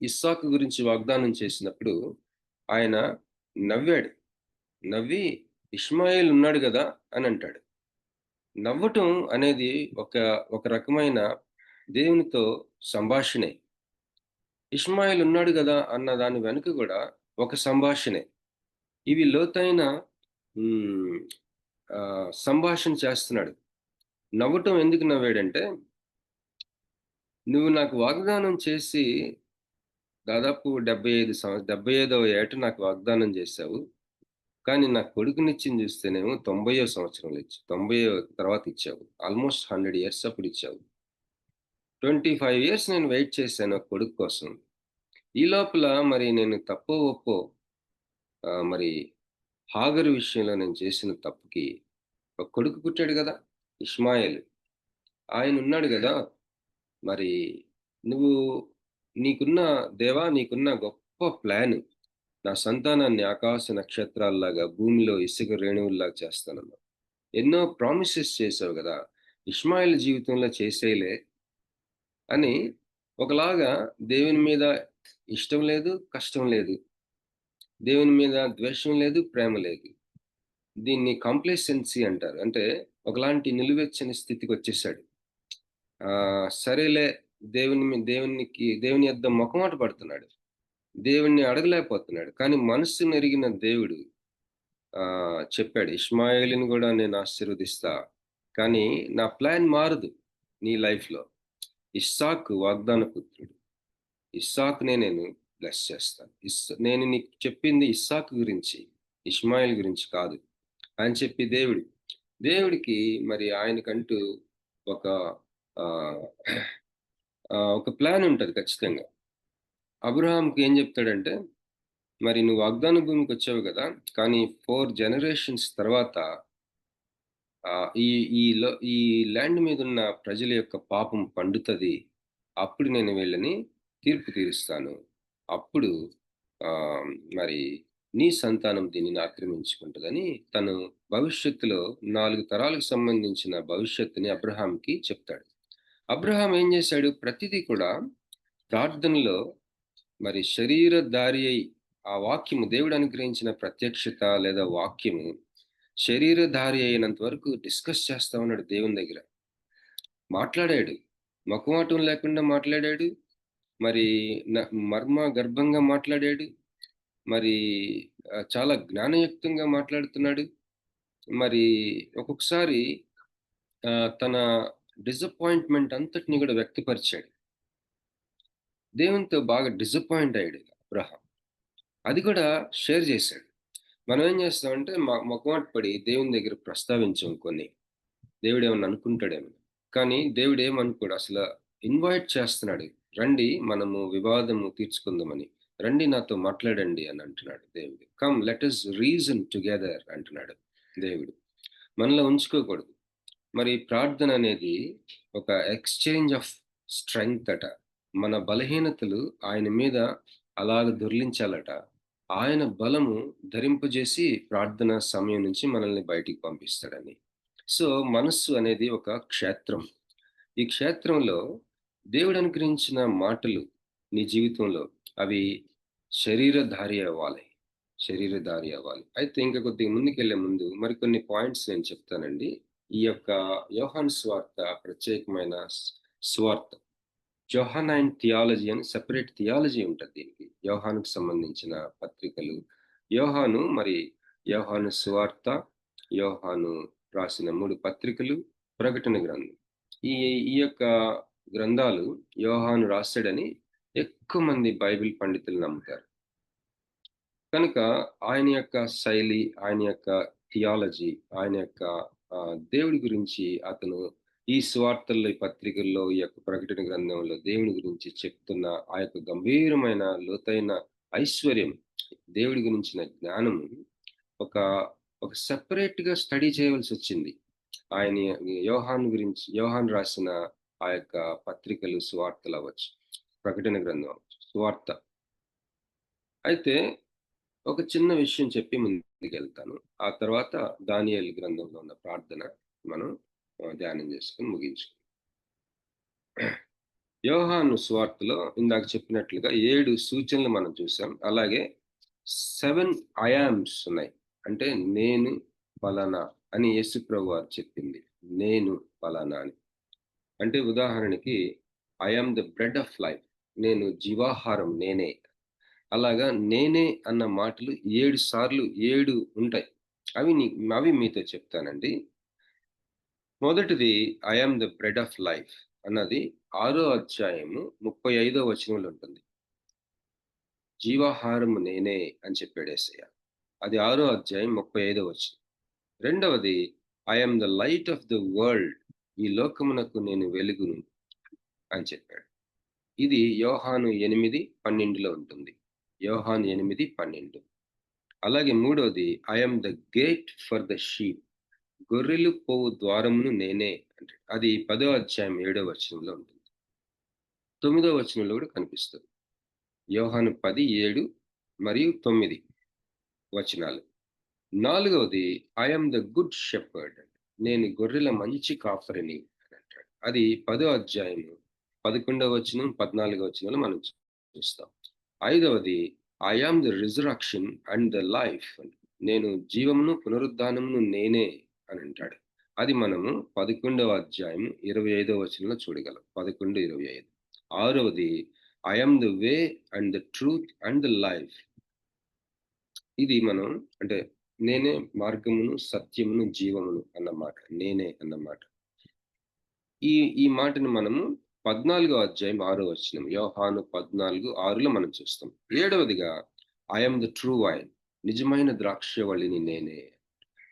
ఇస్సాకు గురించి వాగ్దానం చేసినప్పుడు ఆయన నవ్వాడు. నవ్వి ఇష్మాయేల్ ఉన్నాడు గదా! అని అంటాడు. నవ్వటం అనేది ఒక ఒక రకమైన దేవునితో సంభాషణే. ఇష్మాయేల్ ఉన్నాడు గదా! అన్న దాని వెనుక గూడా ఒక సంభాషణే. ఇవి లోతైన హ్మ్. సంభాషణ చేస్తున్నాడు. నవ్వటం ఎందుకు నవ్వాడంటే, నువ్వు నాకు వాగ్దానం చేసి దాదాపు 75వ ఏట నాకు వాగ్దానం చేశావు. కానీ నాకు కొడుకునిచ్చింది చూస్తేనేమో 90వ సంవత్సరంలో 90 తర్వాత ఇచ్చావు. ఆల్‌మోస్ట్ 100 ఇయర్స్ అప్పుడు ఇచ్చావు. 25 ఇయర్స్ నేను వెయిట్ చేశాను ఒక కొడుకు కోసం. ఈ లోపల మరి నేను తప్పో ఒప్పో మరి హాగరు విషయంలో నేను చేసిన తప్పుకి ఒక కొడుకు పుట్టాడు గదా! ఇష్మాయేలు. ఆయనున్నాడు గదా! మరి నువ్వు నీకున్న గొప్ప ప్లాను. నా సంతానాన్ని ఆకాశ నక్షత్రాల్లాగా, భూమిలో ఇసుక రేణువుల్లాగా చేస్తానన్నావు. ఎన్నో ప్రామిసెస్ చేసావు గదా! ఇష్మాయేలు జీవితంలో చేసేయలే అని ఒకలాగా దేవుని మీద ఇష్టం లేదు, కష్టం లేదు. దేవుని మీద ద్వేషం లేదు, ప్రేమ లేదు. దీన్ని కంప్లేసెన్సీ అంటారు. అంటే ఒకలాంటి నిలువెచ్చని స్థితికొచ్చేసాడు. సరేలే దేవుని యొద్ద మొఖమాట పడుతున్నాడు. దేవుణ్ణి అడగలేకపోతున్నాడు. కానీ మనస్సును ఎరిగిన దేవుడు చెప్పాడు, ఇష్మాయేలుని గూడా నేను ఆశీర్వదిస్తా. కానీ నా ప్లాన్ మారదు నీ లైఫ్‌లో. ఇస్సాకు వాగ్దాన పుత్రుడు. ఇస్సాకునే నేను బ్లెస్ చేస్తాను. నేను నీకు చెప్పింది ఇస్సాకు గురించి, ఇష్మాయేలు గురించి కాదు అని చెప్పి దేవుడికి మరి ఆయనకంటూ ఒక ఆహ్, ఒక ప్లాన్ ఉంటది ఖచ్చితంగా. అబ్రాహాంకి ఏం చెప్తాడంటే, మరి నువ్వు వాగ్దాన భూమికొచ్చావు గదా! కానీ 4 జనరేషన్స్ తర్వాత ఈ ఈ ల్యాండ్ మీదున్న ప్రజల యొక్క పాపం పండుతది. అప్పుడు నేను వీళ్ళని తీర్పు తీరుస్తాను. అప్పుడు మరి నీ సంతానం దీనిని ఆక్రమించుకుంటదని తను భవిష్యత్తులో 4 తరాలకు సంబంధించిన భవిష్యత్తుని అబ్రహాంకి చెప్తాడు. అబ్రహాం ఏం చేశాడు? ప్రతిదీ కూడా ప్రార్థనలో మరి శరీరధారి అయి ఆ వాక్యము దేవుడు అనుగ్రహించిన ప్రత్యక్షత లేదా వాక్యము శరీరధారి అయినంత వరకు డిస్కస్ చేస్తా ఉన్నాడు దేవుని దగ్గర. మాట్లాడాడు. మొఖమాటం లేకుండా మాట్లాడాడు. మరి మర్మ గర్భంగా మాట్లాడాడు. మరి చాలా జ్ఞానయుక్తంగా మాట్లాడుతున్నాడు. మరి ఒక్కొక్కసారి తన డిసప్పాయింట్‌మెంట్ అంతటిని కూడా వ్యక్తపరిచాడు. దేవునితో బాగా డిసప్పాయింట్ అయ్యాడు అబ్రహాం. అది కూడా షేర్ చేశాడు. మనం ఏం చేస్తామంటే మొఖమాట పడి దేవుని దగ్గర ప్రస్తావించం కొన్ని. దేవుడేమన్నా అనుకుంటాడేమో. కానీ దేవుడేమనుకోడు. అసల ఇన్వైట్ చేస్తున్నాడు. రండి మనము వివాదము తీర్చుకుందామని. రండి నాతో మాట్లాడండి అని అంటున్నాడు దేవుడు. Come let us reason together అంటున్నాడు దేవుడు. మనలో ఉంచుకోకూడదు. మరి ప్రార్థన అనేది ఒక ఎక్స్‌చేంజ్ ఆఫ్ స్ట్రెంగ్త్ అట. మన బలహీనతలు ఆయన మీద అలాగ దొర్లించాలట. ఆయన బలము ధరింపజేసి ప్రార్థన సమయం నుంచి మనల్ని బయటికి పంపిస్తాడని. సో, మనస్సు అనేది ఒక క్షేత్రం. ఈ క్షేత్రంలో దేవుడు అనుగ్రహించిన మాటలు నీ జీవితంలో అవి శరీరధారి అవ్వాలి. శరీరధారి అవ్వాలి. అయితే ఇంకా కొద్దిగా ముందుకెళ్లే ముందు మరికొన్ని పాయింట్స్ నేను చెప్తానండి. ఈ యొక్క యోహాను సువార్త ప్రత్యేకమైన సువార్త. జోహానైన్ థియాలజీ అని సెపరేట్ థియాలజీ ఉంటది దీనికి. యోహానుకు సంబంధించిన పత్రికలు. యోహాను సువార్త, యోహాను రాసిన 3 పత్రికలు, ప్రకటన గ్రంథం. ఈ ఈ యొక్క గ్రంథాలు యోహాను రాశాడని ఎక్కువ మంది బైబిల్ పండితులు నమ్ముతారు. కనుక ఆయన యొక్క శైలి, ఆయన యొక్క థియాలజీ, ఆయన యొక్క దేవుడి గురించి అతను ఈ సువార్తల్లో, ఈ పత్రికల్లో, ఈ యొక్క ప్రకటన గ్రంథంలో దేవుని గురించి చెప్తున్న ఆ యొక్క గంభీరమైన లోతైన ఐశ్వర్యం, దేవుడి గురించిన జ్ఞానము ఒక సెపరేట్ గా స్టడీ చేయవలసి వచ్చింది. ఆయన యోహాను రాసిన ఆ యొక్క పత్రికలు, సువార్తలు అవ్వచ్చు, ప్రకటన గ్రంథం అవ్వచ్చు, సువార్త. అయితే ఒక చిన్న విషయం చెప్పి ముందుకెళ్తాను. ఆ తర్వాత దానియేలు గ్రంథంలో ఉన్న ప్రార్థన మనం ధ్యానం చేసుకుని ముగించుకుందాం. యోహాను సువార్తలో ఇందాక చెప్పినట్లుగా 7 సూచనలు మనం చూసాం. అలాగే 7 ఐయామ్స్ ఉన్నాయి. అంటే నేను ఫలానా అని యేసుప్రభు వారు చెప్పింది. నేను ఫలానా అని. అంటే ఉదాహరణకి I am the bread of life, నేను జీవాహారం నేనే. అలాగా నేనే అన్న మాటలు 7 సార్లు 7 ఉంటాయి. అవి మీతో చెప్తానండి. మొదటిది I am the bread of life అన్నది 6వ అధ్యాయము 35వ వచనంలో ఉంటుంది. జీవాహారము నేనే అని చెప్పాడు యేసయ్య. అది 6వ అధ్యాయం 35వ వచనం. రెండవది I am the light of the world, ఈ లోకమునకు నేను వెలుగును అని చెప్పాడు. ఇది యోహాను 8:12లో ఉంటుంది. యోహాను 8:12. అలాగే మూడవది I am the gate for the sheep, గొర్రెలు పోవు ద్వారమును నేనే అంటే అది 10వ అధ్యాయం 7వ వచనంలో ఉంటుంది. 9వ వచనంలో కూడా కనిపిస్తుంది. యోహాను 10, 7 మరియు 9 వచనాలు. నాలుగవది I am the good shepherd, నేను గొర్రెల మంచి కాపరిని అని అంటాడు. అది 10వ అధ్యాయం 11వ వచనం, 14వ వచనంలో మనం చూస్తాం. ఐదవది I am the resurrection and the life, నేను జీవమును పునరుద్ధానమును నేనే అని అంటాడు. అది మనము 11వ అధ్యాయం 25వ వచనంలో చూడగలం. 11, 25. ఆరవది I am the way and the truth and the life, ఇది మనం అంటే నేనే మార్గమును, సత్యమును, జీవమును అన్నమాట. నేనే అన్నమాట. ఈ మాటను మనము 14వ అధ్యాయం 6వ వచనం, యోహాను 14:6లో మనం చూస్తాం. ఏడవదిగా I am the true vine, నిజమైన ద్రాక్షవల్లిని నేనే.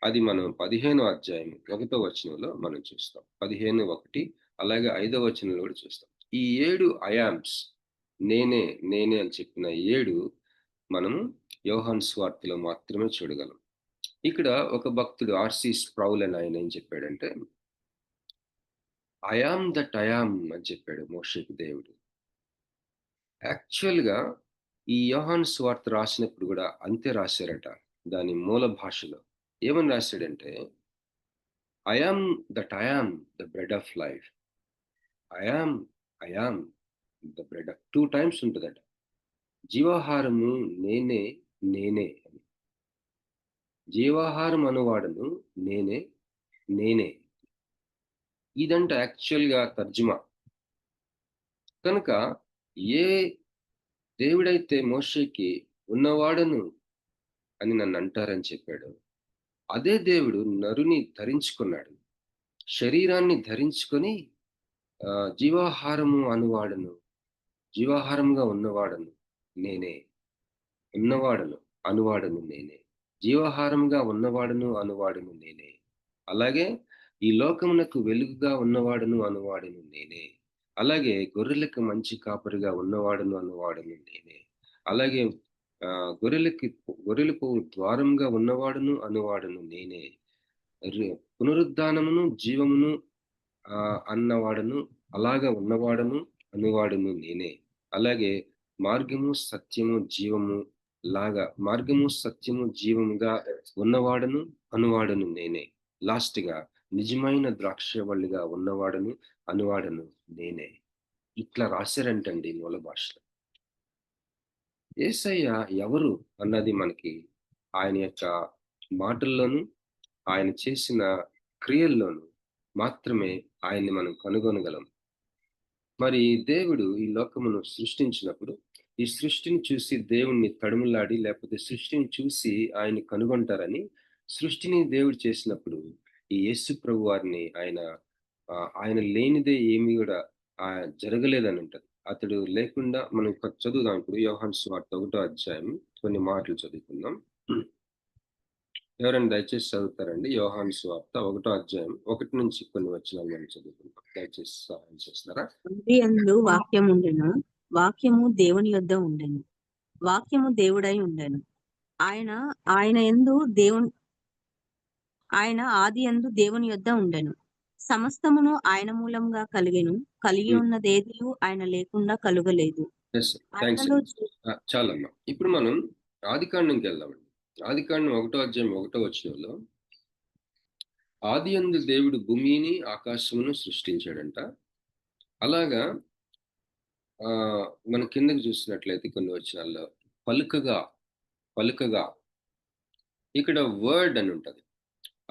అది మనం 15వ అధ్యాయం 1వ వచనంలో మనం చూస్తాం. 15:1 అలాగే 5వ వచనంలో కూడా చూస్తాం. ఈ 7 ఐయామ్స్, నేనే నేనే అని చెప్పిన 7 మనము యోహాను సువార్తలో మాత్రమే చూడగలం. ఇక్కడ ఒక భక్తుడు ఆర్సి స్ప్రౌల్ అని ఆయన ఏం చెప్పాడంటే I am that I yam అని చెప్పాడు మోషేకి దేవుడు. యాక్చువల్గా ఈ యోహాను సువార్త రాసినప్పుడు కూడా అంతే రాశారట. దాని మూల భాషలో ఏమని రాశాడంటే I am that I am the bread of life. I am the bread of 2 times ఉంటుందట. జీవాహారము నేనే నేనే అని. జీవాహారం అనువాడను నేనే నేనే. ఇదంట యాక్చువల్గా తర్జుమా. కనుక ఏ దేవుడైతే మోషేకి ఉన్నవాడను అని నన్ను అంటారని చెప్పాడు, అదే దేవుడు నరుని ధరించుకున్నాడు. శరీరాన్ని ధరించుకొని జీవాహారము అనువాడను, జీవాహారంగా ఉన్నవాడను నేనే, ఉన్నవాడను అనువాడను నేనే, జీవాహారంగా ఉన్నవాడను అనువాడను నేనే. అలాగే ఈ లోకమునకు వెలుగుగా ఉన్నవాడను అనువాడను నేనే. అలాగే గొర్రెలకు మంచి కాపరిగా ఉన్నవాడను అనువాడను నేనే. అలాగే గొర్రెలకు ద్వారంగా ఉన్నవాడును అనువాడను నేనే. పునరుద్ధానమును జీవమును అన్నవాడను, అలాగా ఉన్నవాడను అనువాడను నేనే. అలాగే మార్గము సత్యము జీవము లాగా మార్గము సత్యము జీవముగా ఉన్నవాడను అనువాడను నేనే. లాస్ట్ గా నిజమైన ద్రాక్షవల్లిగా ఉన్నవాడను అనువాడను నేనే. ఇట్లా రాశారంటండి మూల భాషలో. యేసయ్య ఎవరు అన్నది మనకి ఆయన యొక్క మాటల్లోనూ ఆయన చేసిన క్రియల్లోనూ మాత్రమే ఆయన్ని మనం కనుగొనగలం. మరి దేవుడు ఈ లోకమును సృష్టించినప్పుడు ఈ సృష్టిని చూసి దేవుణ్ణి తడుములాడి లేకపోతే సృష్టిని చూసి ఆయన్ని కనుగొంటారని, సృష్టిని దేవుడు చేసినప్పుడు ఈ యేసు ప్రభు వారిని ఆయన లేనిదే ఏమీ కూడా జరగలేదని ఉంటది. అతడు లేకుండా మనం చదువుదాం. ఇప్పుడు యోహాను సువార్త 1వ అధ్యాయం కొన్ని మాటలు చదువుకుందాం. ఎవరైనా దయచేసి చదువుతారండి? యోహాను సువార్త 1వ అధ్యాయం 1 నుంచి కొన్ని వచనాలు మనం చదువుకుందాం. దయచేసి సహాయం చేస్తారా? యందు వాక్యం ఉండెను, వాక్యము దేవుని యొద్ద ఉండెను, వాక్యము దేవుడై ఉండెను. ఆయన ఆది యందు దేవుని యొద్ద ఉండెను. సమస్తమును ఆయన మూలంగా కలిగి ఉన్నదేదియు ఆయన లేకుండా కలుగలేదు. ఆయనలో చాలమ్మా. ఇప్పుడు మనం ఆదికాండంకి వెళ్దామండి. ఆదికాండం 1వ అధ్యాయం 1వ వచనంలో ఆది యందు దేవుడు భూమిని ఆకాశమును సృష్టించాడంట. అలాగా మన కిందకి చూసినట్లయితే కొన్ని వచనాల్లో పలుకగా ఇక్కడ వర్డ్ అని ఉంటది.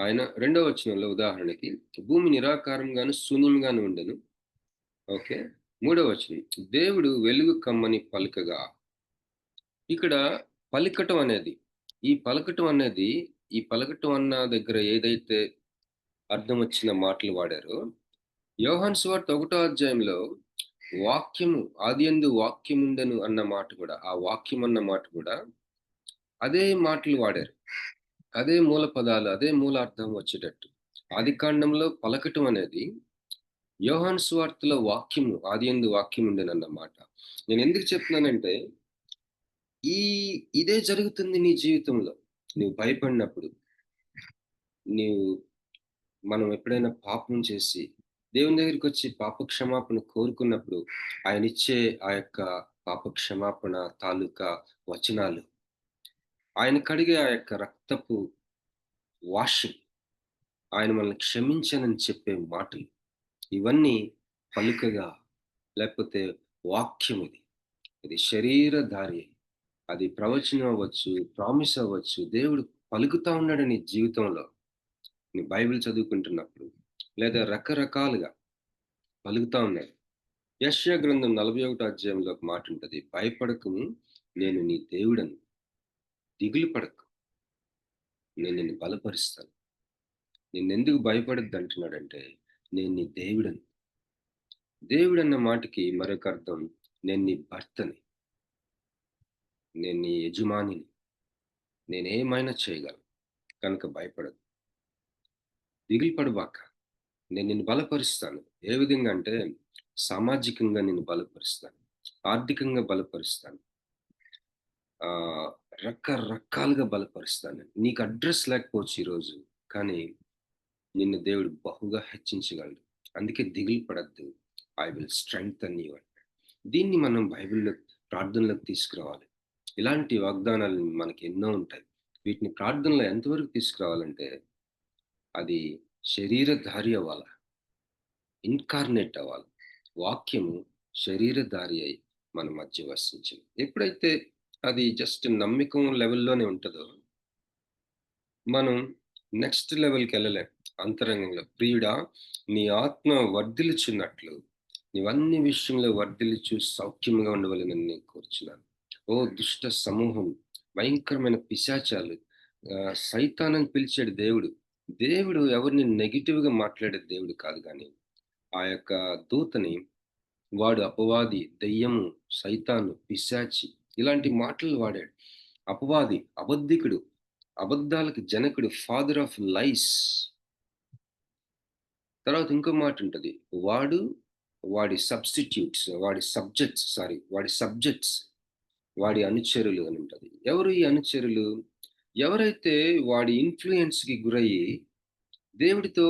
ఆయన 2వ వచనంలో ఉదాహరణకి భూమి నిరాకారంగాను శూన్యంగాను ఉండెను. ఓకే. 3వ వచనం దేవుడు వెలుగు కమ్మని పలుకగా. ఇక్కడ పలకటం అనేది ఈ పలకటం అన్న దగ్గర ఏదైతే అర్థం వచ్చిన మాటలు వాడారో, యోహాను సువార్త 1వ అధ్యాయంలో వాక్యము ఆదియందు వాక్యం ఉండెను అన్న మాట కూడా, ఆ వాక్యం అన్న మాట కూడా అదే మాటలు వాడారు. అదే మూల పదాలు, అదే మూలార్థం వచ్చేటట్టు. ఆదికాండంలో పలకటం అనేది యోహాను సువార్తలో వాక్యము ఆదియందు వాక్యం ఉండెనన్న మాట. నేను ఎందుకు చెప్తున్నానంటే ఇదే జరుగుతుంది నీ జీవితంలో. నువ్వు భయపడినప్పుడు, మనం ఎప్పుడైనా పాపం చేసి దేవుని దగ్గరికి వచ్చి పాప క్షమాపణ కోరుకున్నప్పుడు ఆయన ఇచ్చే ఆ యొక్క పాప క్షమాపణ తాలూకా వచనాలు, ఆయన కడిగే ఆ యొక్క రక్తపు వాషింగ్, ఆయన మనల్ని క్షమించనని చెప్పే మాటలు, ఇవన్నీ పలుకగా లేకపోతే వాక్యం. ఇది శరీరధారి. అది ప్రవచనం అవ్వచ్చు, ప్రామిస్ అవ్వచ్చు. దేవుడు పలుకుతా ఉన్నాడు నీ జీవితంలో. నీ బైబిల్ చదువుకుంటున్నప్పుడు లేదా రకరకాలుగా పలుకుతా ఉన్నాయి. యెషయా గ్రంథం 41వ అధ్యాయంలో ఒక మాట ఉంటుంది, భయపడకము నేను నీ దేవుడను, దిగులు పడకు నేను నిన్ను బలపరుస్తాను. నిన్నెందుకు భయపడద్దు అంటున్నాడంటే నేను నీ దేవుడను. దేవుడు అన్న మాటకి మరొక అర్థం నేను నీ భర్తని, నేను నీ యజమానిని, నేనేమైనా చేయగలను కనుక భయపడదు, దిగులు పడబాక, నేను నిన్ను బలపరుస్తాను. ఏ విధంగా అంటే సామాజికంగా నిన్ను బలపరుస్తాను, ఆర్థికంగా బలపరుస్తాను, రకరకాలుగా బలపరుస్తాను. నీకు అడ్రస్ లేకపోవచ్చు ఈరోజు, కానీ నిన్ను దేవుడు బహుగా హెచ్చించగలడు. అందుకే దిగులు పడద్దు, ఐ విల్ స్ట్రెంగ్థెన్ యు. దీన్ని మనం బైబిల్లో ప్రార్థనలోకి తీసుకురావాలి. ఇలాంటి వాగ్దానాలు మనకి ఎన్నో ఉంటాయి. వీటిని ప్రార్థనలో ఎంతవరకు తీసుకురావాలంటే అది శరీరధారి అవ్వాలి, ఇన్కార్నేట్ అవ్వాలి. వాక్యము శరీరధారి అయి మన మధ్య వసించింది. ఎప్పుడైతే అది జస్ట్ నమ్మకం లెవెల్లోనే ఉంటుందో మనం నెక్స్ట్ లెవెల్కి వెళ్ళలేం. అంతరంగంలో ప్రియుడా నీ ఆత్మ వర్ధిల్చున్నట్లు నీవన్ని విషయంలో వర్ధిల్చు సౌఖ్యంగా ఉండవలెనని నేను కోరుచున్నాను. ఓ దుష్ట సమూహం, భయంకరమైన పిశాచాలు, సైతానని పిలిచాడు దేవుడు. దేవుడు ఎవరిని నెగిటివ్గా మాట్లాడే దేవుడు కాదు, కానీ ఆ యొక్క దూతని వాడు అపవాది, దెయ్యము, సైతాను, పిశాచి ఇలాంటి మాటలు వాడాడు. అపవాది, అబద్ధికుడు, అబద్ధాలకు జనకుడు, ఫాదర్ ఆఫ్ లైస్. తర్వాత ఇంకో మాట ఉంటుంది, వాడి సబ్జెక్ట్స్ వాడి అనుచరులు అని ఉంటుంది. ఎవరు ఈ అనుచరులు? ఎవరైతే వాడి ఇన్ఫ్లుయెన్స్కి గురయ్యి దేవుడితో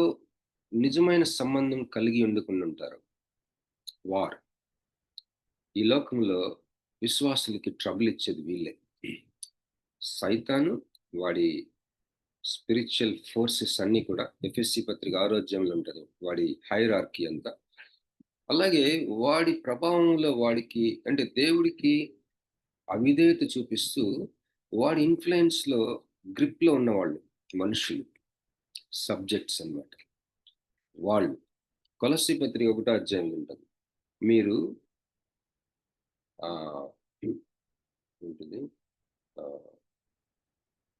నిజమైన సంబంధం కలిగి ఉండకుండా ఉంటారు. ఈ లోకంలో విశ్వాసులకి ట్రబుల్ ఇచ్చేది వీళ్ళే. సైతాను, వాడి స్పిరిచువల్ ఫోర్సెస్ అన్ని కూడా ఎఫెసీ పత్రిక 6వ అధ్యాయంలో ఉంటుంది, వాడి హైరార్కీ అంతా. అలాగే వాడి ప్రభావంలో వాడికి అంటే దేవుడికి అవిధేయత చూపిస్తూ వాడి ఇన్ఫ్లుయెన్స్లో గ్రిప్లో ఉన్నవాళ్ళు మనుషులు, సబ్జెక్ట్స్ అన్నమాట. వాళ్ళు కొలస్సీ పత్రిక 1వ అధ్యాయంలో ఉంటుంది. మీరు ఉంటుంది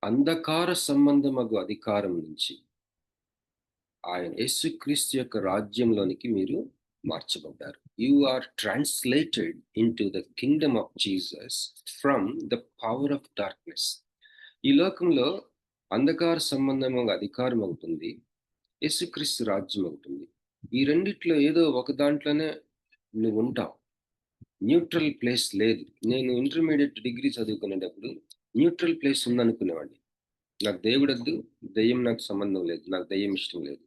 అంధకార సంబంధమగు అధికారం నుంచి ఆయన యేసుక్రీస్తు యొక్క రాజ్యంలోనికి మీరు మార్చబడ్డారు. You are translated into the kingdom of Jesus from the power of darkness. ఈ లోకంలో అంధకార సంబంధం అధికారం అవుతుంది, యేసుక్రీస్తు రాజ్యం అవుతుంది. ఈ రెండిట్లో ఏదో ఒక దాంట్లోనే నువ్వు ఉంటావు. న్యూట్రల్ ప్లేస్ లేదు. నేను ఇంటర్మీడియట్ డిగ్రీ చదువుకునేటప్పుడు న్యూట్రల్ ప్లేస్ ఉందనుకునేవాడిని. నాకు దేవుడు వద్దు, దెయ్యం నాకు సంబంధం లేదు, నాకు దెయ్యం ఇష్టం లేదు,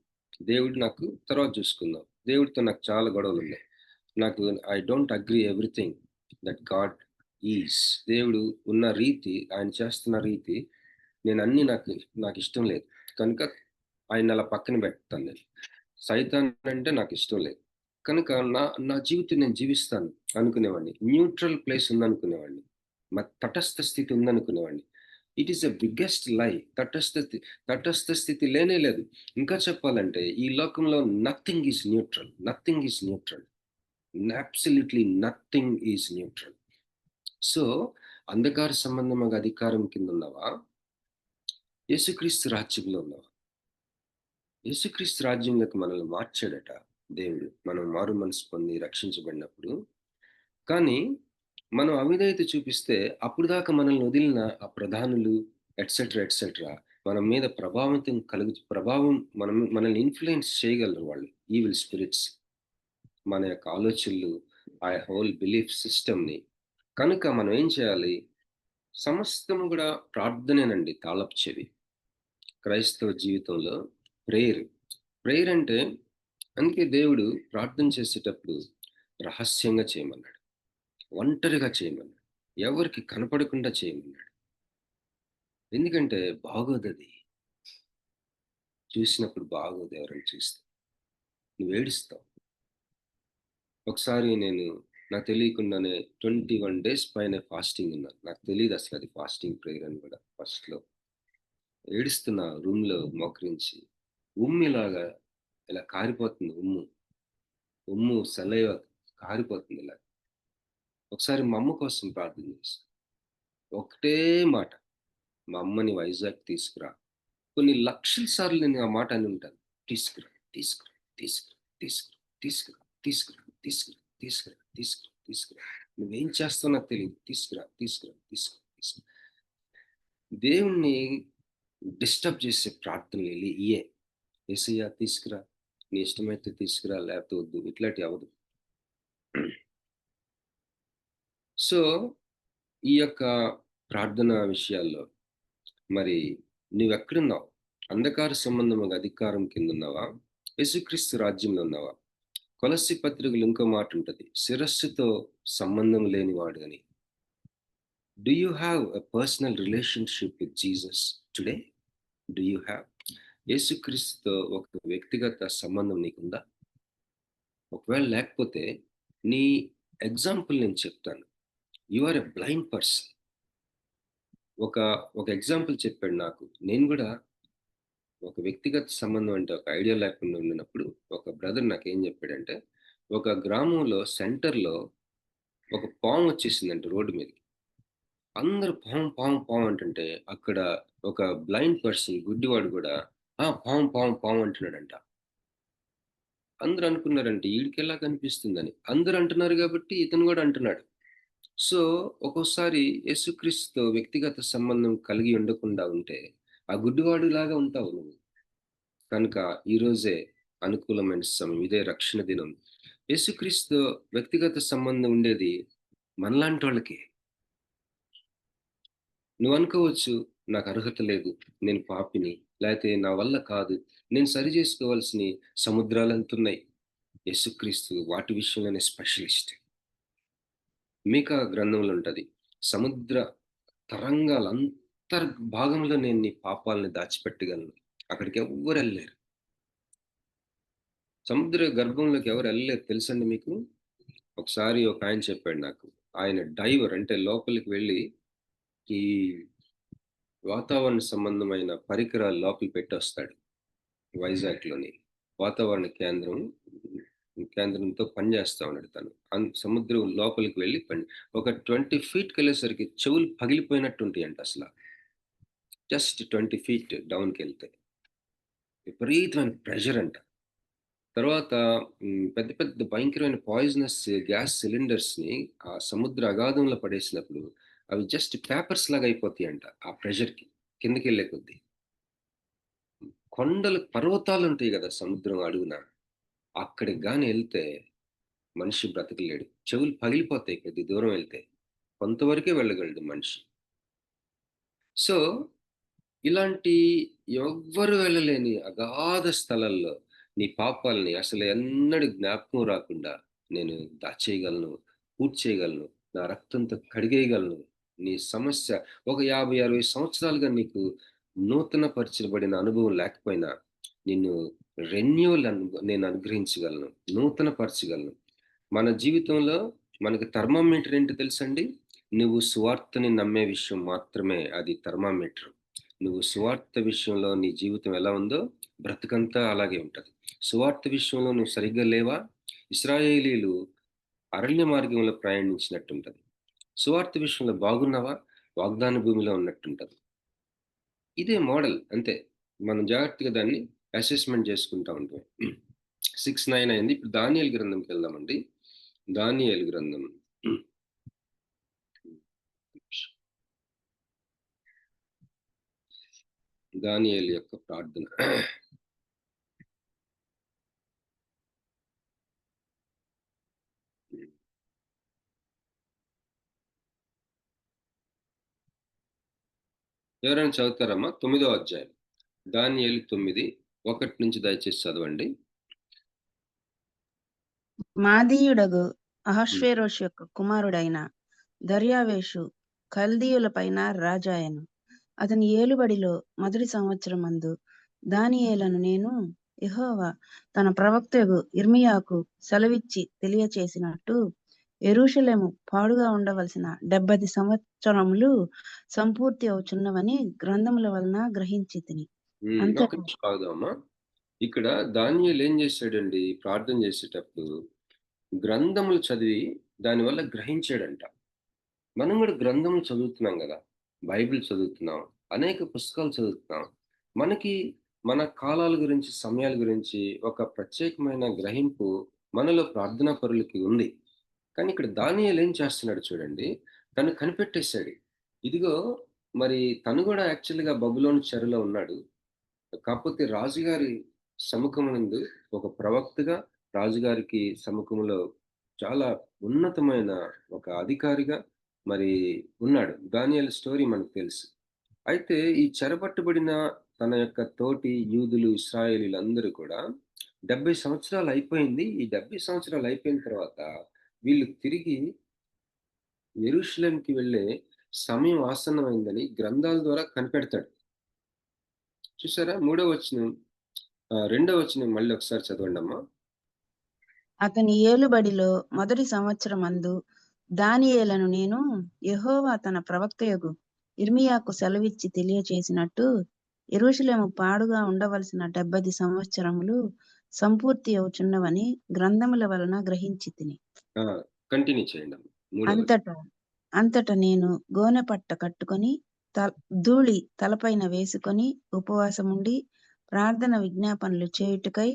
దేవుడు నాకు తర్వాత చూసుకుందాం, దేవుడితో నాకు చాలా గొడవలు ఉన్నాయి, నాకు I don't agree everything that God is. దేవుడు ఉన్న రీతి, ఆయన చేస్తున్న రీతి నేను అన్ని నాకు ఇష్టం లేదు కనుక ఆయన అలా పక్కన పెడతాను. నేను సైతాన్ అంటే నాకు ఇష్టం లేదు కనుక నా జీవితం నేను జీవిస్తాను అనుకునేవాడిని. న్యూట్రల్ ప్లేస్ ఉందనుకునేవాడిని, తటస్థ స్థితి ఉందనుకునేవాడిని. ఇట్ ఈస్ ద బిగ్గెస్ట్ లై. తటస్థ స్థితి లేనే లేదు. ఇంకా చెప్పాలంటే ఈ లోకంలో nothing is neutral, nothing is neutral, absolutely nothing is neutral. So అంధకార సంబంధంగా అధికారం కింద ఉన్నావా, యేసుక్రీస్తు రాజ్యంలో ఉన్నావా? యేసుక్రీస్తు రాజ్యంలోకి మనల్ని మార్చాడట దేవుడు, మనం మారు మనసు పొంది రక్షించబడినప్పుడు. కానీ మనం అవిధేయత చూపిస్తే అప్పుడు దాకా మనల్ని వదిలిన ఆ ప్రధానులు ఎట్సెట్రా మన మీద ప్రభావం మనల్ని ఇన్ఫ్లుయెన్స్ చేయగలరు వాళ్ళు, ఈవిల్ స్పిరిట్స్, మన యొక్క ఆలోచనలు, ఆ హోల్ బిలీఫ్ సిస్టమ్ని. కనుక మనం ఏం చేయాలి? సమస్తం కూడా ప్రార్థనేనండి తాళపు చెవి. క్రైస్తవ జీవితంలో ప్రేయర్ అంటే, అందుకే దేవుడు ప్రార్థన చేసేటప్పుడు రహస్యంగా చేయమన్నాడు, ఒంటరిగా చేయమన్నాడు, ఎవరికి కనపడకుండా చేయమన్నాడు. ఎందుకంటే బాగోదది, చూసినప్పుడు బాగోదు. ఎవరైనా చూస్తే నువ్వు ఏడుస్తావు. ఒకసారి నాకు తెలియకుండానే 21 days పైన ఫాస్టింగ్ ఉన్నాను. నాకు తెలియదు అసలు అది ఫాస్టింగ్ ప్రేయర్ అని కూడా. ఫస్ట్లో ఏడుస్తున్నా రూమ్లో మోకరించి, ఉమ్మిలాగా ఇలా కారిపోతుంది, ఉమ్ము సెలయ కారిపోతుంది ఇలా. ఒకసారి మా అమ్మ కోసం ప్రార్థన చేశాను. ఒకటే మాట, మా అమ్మని వైజాగ్ తీసుకురా. కొన్ని లక్షల సార్లు నేను ఆ మాట అని ఉంటాను, తీసుకురా తీసుకురా తీసుకురా తీసుకురా తీసుకురా తీసుకురా తీసుకురా తీసుకురా తీసుకురా తీసుకురా, నువ్వేం చేస్తావు నాకు తెలియదు, తీసుకురా తీసుకురా తీసుకురా తీసుకురా. దేవుణ్ణి డిస్టర్బ్ చేసే ప్రార్థనలు ఇయే. యేసయ్యా తీసుకురా, నీ ఇష్టమైతే తీసుకురా, లేకపోతే వద్దు, ఇట్లాంటి అవదు. సో ఈ యొక్క ప్రార్థన విషయాల్లో మరి నువ్వెక్కడున్నావు? అంధకార సంబంధం అధికారం కింద ఉన్నావా, యేసుక్రీస్తు రాజ్యంలో ఉన్నావా? కొలస్సీ పత్రికలు ఇంకో మాట ఉంటుంది, శిరస్సుతో సంబంధం లేనివాడు అని. Do you have a personal relationship with Jesus today? Do you have? యేసుక్రీస్తుతో ఒక వ్యక్తిగత సంబంధం నీకుందా? ఒకవేళ లేకపోతే నీ ఎగ్జాంపుల్ నేను చెప్తాను. You are a blind person. ఒక ఎగ్జాంపుల్ చెప్పాడు నాకు. నేను కూడా ఒక వ్యక్తిగత సంబంధం అంటే ఒక ఐడియా లేకుండా ఉన్నప్పుడు ఒక బ్రదర్ నాకు ఏం చెప్పాడంటే, ఒక గ్రామంలో సెంటర్లో ఒక పాము వచ్చేసిందంటే రోడ్డు మీదకి. అందరూ పాము పాము పాము అంటుంటే అక్కడ ఒక బ్లైండ్ పర్సన్, గుడ్డివాడు కూడా పాము పాము పాము అంటున్నాడంట. అందరూ అనుకున్నారంటే వీడికి ఎలా కనిపిస్తుందని. అందరూ అంటున్నారు కాబట్టి ఇతను కూడా అంటున్నాడు. సో ఒక్కోసారి యేసుక్రీస్తుతో వ్యక్తిగత సంబంధం కలిగి ఉండకుండా ఉంటే ఆ గుడ్డివాడు లాగా ఉంటావు నువ్వు. కనుక ఈరోజే అనుకూలమైన సమయం, ఇదే రక్షణ దినం. యేసుక్రీస్తు వ్యక్తిగత సంబంధం ఉండేది మనలాంటి వాళ్ళకి. నువ్వు అనుకోవచ్చు, నాకు అర్హత లేదు, నేను పాపిని, లేకపోతే నా వల్ల కాదు, నేను సరి చేసుకోవాల్సిన సముద్రాలు అంతున్నాయి. యేసుక్రీస్తు వాటి విషయంలోనే స్పెషలిస్ట్. మీకా గ్రంథంలో ఉంటుంది, సముద్ర తరంగాల అంతర్భాగంలో నేను నీ పాపాలని దాచిపెట్టగలను, అక్కడికి ఎవ్వరు వెళ్ళలేరు. సముద్ర గర్భంలోకి ఎవరు వెళ్ళలేరు తెలుసండి మీకు? ఒకసారి ఒక ఆయన చెప్పాడు నాకు, ఆయన డైవర్ అంటే లోపలికి వెళ్ళి ఈ వాతావరణ సంబంధమైన పరికరాలు లోపల పెట్టి వస్తాడు. వైజాగ్లోని వాతావరణ కేంద్రంతో పనిచేస్తా ఉన్నాడు తను. సముద్రం లోపలికి వెళ్ళి ఒక 20 feet వెళ్ళేసరికి చెవులు పగిలిపోయినట్టు ఉంటాయంట. అసలు జస్ట్ 20 feet డౌన్కి వెళ్తే విపరీతమైన ప్రెషర్ అంట. తర్వాత పెద్ద పెద్ద భయంకరమైన పాయిజనస్ గ్యాస్ సిలిండర్స్ని ఆ సముద్ర అగాధంలో పడేసినప్పుడు అవి జస్ట్ పేపర్స్ లాగా అయిపోతాయి అంట ఆ ప్రెషర్కి కిందకి వెళ్ళే కొద్దీ. కొండలు పర్వతాలు ఉంటాయి కదా సముద్రం అడుగున, అక్కడికి కానీ వెళ్తే మనిషి బ్రతకలేడు. చెవులు పగిలిపోతాయి కొద్ది దూరం వెళ్తే, కొంతవరకే వెళ్ళగలడు మనిషి. సో ఇలాంటి ఎవ్వరు వెళ్ళలేని అగాధ స్థలాల్లో నీ పాపాలని అసలు ఎన్నడూ జ్ఞాపకం రాకుండా నేను దాచేయగలను, పూర్తి చేయగలను, నా రక్తంతో కడిగేయగలను. నీ సమస్య ఒక 50-60 సంవత్సరాలుగా నీకు నూతన పరచబడిన అనుభవం లేకపోయినా నిన్ను రెన్యూవల్ నేను అనుగ్రహించగలను, నూతన పరచగలను. మన జీవితంలో మనకి థర్మామీటర్ ఏంటో తెలుసండి? నువ్వు సువార్తని నమ్మే విషయం మాత్రమే అది థర్మామీటర్. నువ్వు సువార్త విషయంలో నీ జీవితం ఎలా ఉందో బ్రతుకంతా అలాగే ఉంటుంది. సువార్త విషయంలో నువ్వు సరిగ్గా లేవా, ఇశ్రాయేలీలు అరణ్య మార్గంలో ప్రయాణించినట్టు ఉంటుంది. సువార్త విషయంలో బాగున్నావా, వాగ్దాన భూమిలో ఉన్నట్టుంటుంది. ఇదే మోడల్ అంతే. మనం జాగ్రత్తగా దాన్ని అసెస్మెంట్ చేసుకుంటా ఉంటాం. 6:9 అయింది. ఇప్పుడు దానియేలు గ్రంథంకి వెళ్దామండి. దానియేలు గ్రంథం దానియేలు యొక్క ప్రార్థన. ఎవరైనా చదువుతారమ్మా? 9వ అధ్యాయం దానియేలు 9:1 నుంచి దయచేసి చదవండి. మాదీయుడగు అహష్వేరోషు యొక్క కుమారుడైన దర్యావేషు కల్దీయుల పైన రాజాయను. అతని ఏలుబడిలో మొదటి సంవత్సరమందు దానియేలను నేను యెహోవా తన ప్రవక్తయగు ఇర్మియాకు సెలవిచ్చి తెలియచేసినట్టు యెరూషలేము పాడుగా ఉండవలసిన 70 సంవత్సరములు సంపూర్తి అవుచున్నవని గ్రంథముల వలన గ్రహించి తిని. అంతే. ఒక నిమిషం ఆగుదామా. ఇక్కడ దానియేలు ఏం చేశాడండి? ప్రార్థన చేసేటప్పుడు గ్రంథములు చదివి దానివల్ల గ్రహించాడంట. మనం కూడా గ్రంథములు చదువుతున్నాం కదా, బైబిల్ చదువుతున్నాం, అనేక పుస్తకాలు చదువుతున్నాం. మనకి మన కాలాల గురించి, సమయాల గురించి ఒక ప్రత్యేకమైన గ్రహింపు మనలో ప్రార్థనా పరులకి ఉంది. కానీ ఇక్కడ దానియేలు ఏం చేస్తున్నాడు చూడండి, తను కనిపెట్టేశాడు. ఇదిగో మరి తను కూడా యాక్చువల్గా బబులోను చెరలో ఉన్నాడు. కాకపోతే రాజుగారి సముఖమునందు ఒక ప్రవక్తగా రాజుగారికి సముఖంలో చాలా ఉన్నతమైన ఒక అధికారిగా మరి ఉన్నాడు. దానియేలు స్టోరీ మనకు తెలుసు. అయితే ఈ చెరపట్టబడిన తన యొక్క తోటి యూదులు, ఇశ్రాయేలీలందరూ కూడా 70 సంవత్సరాలు అయిపోయింది. ఈ 70 సంవత్సరాలు అయిపోయిన తర్వాత వీళ్ళు తిరిగి యెరూషలేంకి వెళ్ళే సమయం ఆసన్నమైందని గ్రంథాల ద్వారా కనిపెడతాడు. చూసారా? 3వ వచనం, 2వ వచనం మళ్ళీ ఒకసారి చదవండి అమ్మా. అతని ఏలుబడిలో మొదటి సంవత్సరమందు దానియేలను నేను యెహోవా తన ప్రవక్తయగు ఇర్మియాకు సెలవిచ్చి తెలియచేసినట్టు యెరూషలేము పాడుగా ఉండవలసిన 70 సంవత్సరములు సంపూర్తి అవుచున్నవని గ్రంథముల వలన గ్రహించి తిని. కంటిన్యూ చేయండి అమ్మా. అంతటా నేను గోనె పట్ట కట్టుకొని ధూళి తలపైన వేసుకొని ఉపవాసముండి ప్రార్థన విజ్ఞాపనలు చేయుటకై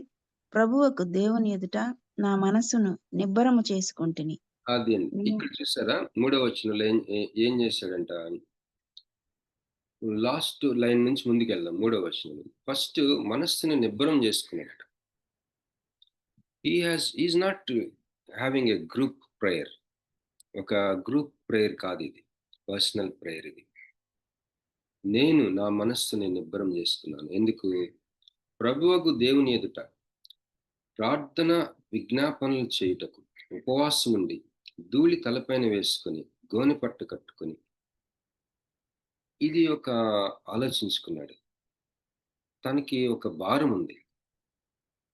ప్రభువుకు దేవుని ఎదుట నా మనస్సును నిబ్బరము చేసుకుంటుని. అది ఇక్కడ చూసారా? 3వ వచనంలో ఏం చేశాడంట? లాస్ట్ లైన్ నుంచి ముందుకు వెళ్దాం. 3వ వచనం ఫస్ట్ మనస్సుని నిబ్బరం చేసుకున్నాడట. Is not having a group prayer. ఒక గ్రూప్ ప్రేయర్ కాదు ఇది, పర్సనల్ ప్రేయర్ ఇది. నేను నా మనస్సుని నిబ్బరం చేసుకున్నాను. ఎందుకు? ప్రభువుకు దేవుని ఎదుట ప్రార్థన విజ్ఞాపనలు చేయుటకు ఉపవాసం ఉండి ధూళి తలపైన వేసుకొని గోనె పట్టు కట్టుకొని, ఇది ఒక ఆలోచించుకున్నాడు. తనకి ఒక భారం ఉంది,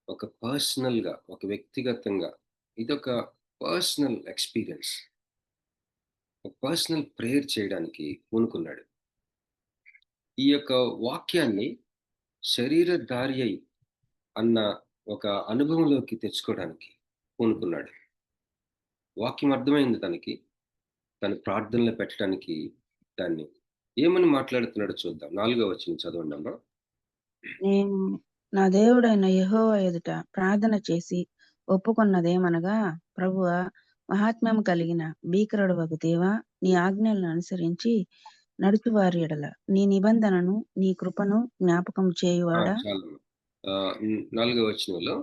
ఒక పర్సనల్గా, ఒక వ్యక్తిగతంగా. ఇదొక పర్సనల్ ఈ యొక్క వాక్యాన్ని శరీరధారి అయి అన్న ఒక అనుభవంలోకి తెచ్చుకోవడానికి పూనుకున్నాడు. వాక్యం అర్థమైంది తనకి. తన ప్రార్థనలో పెట్టడానికి దాన్ని ఏమని మాట్లాడుతున్నాడో చూద్దాం. 4వ వచనం చదవండి అమ్మా. నేను నా దేవుడైన యెహోవా ఎదుట ప్రార్థన చేసి ఒప్పుకొన్నదేమనగా, ప్రభువా, మహాత్మ్యం కలిగిన భీకరుడవగు దేవా, నీ ఆజ్ఞలను అనుసరించి నడుచువారి ఎడల నీ నిబంధనను నీ కృపను జ్ఞాపకం చేయువాడా. చాలమ్మా. 4వ వచనంలో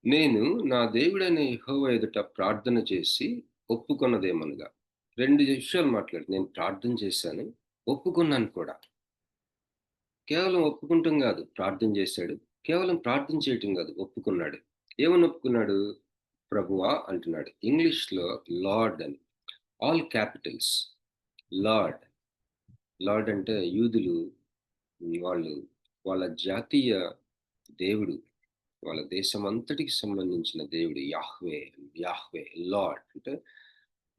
నేను నా దేవుడైన యెహోవా ఎదుట ప్రార్థన చేసి ఒప్పుకొన్నదేమనగా, 2 విషయాలు మాట్లాడు. నేను ప్రార్థన చేశాను, ఒప్పుకున్నాను కూడా. కేవలం ఒప్పుకుంటాం కాదు, ప్రార్థన చేశాడు. కేవలం ప్రార్థన చేయటం కాదు, ఒప్పుకున్నాడు. ఏమని ఒప్పుకున్నాడు? ప్రభువా అంటున్నాడు. ఇంగ్లీష్లో లార్డ్ అని, ఆల్ క్యాపిటల్స్. లార్డ్. లార్డ్ అంటే యూదులు వాళ్ళు వాళ్ళ జాతీయ దేవుడు, వాళ్ళ దేశం అంతటికి సంబంధించిన దేవుడు యాహ్వే. యాహ్వే లార్డ్ అంటే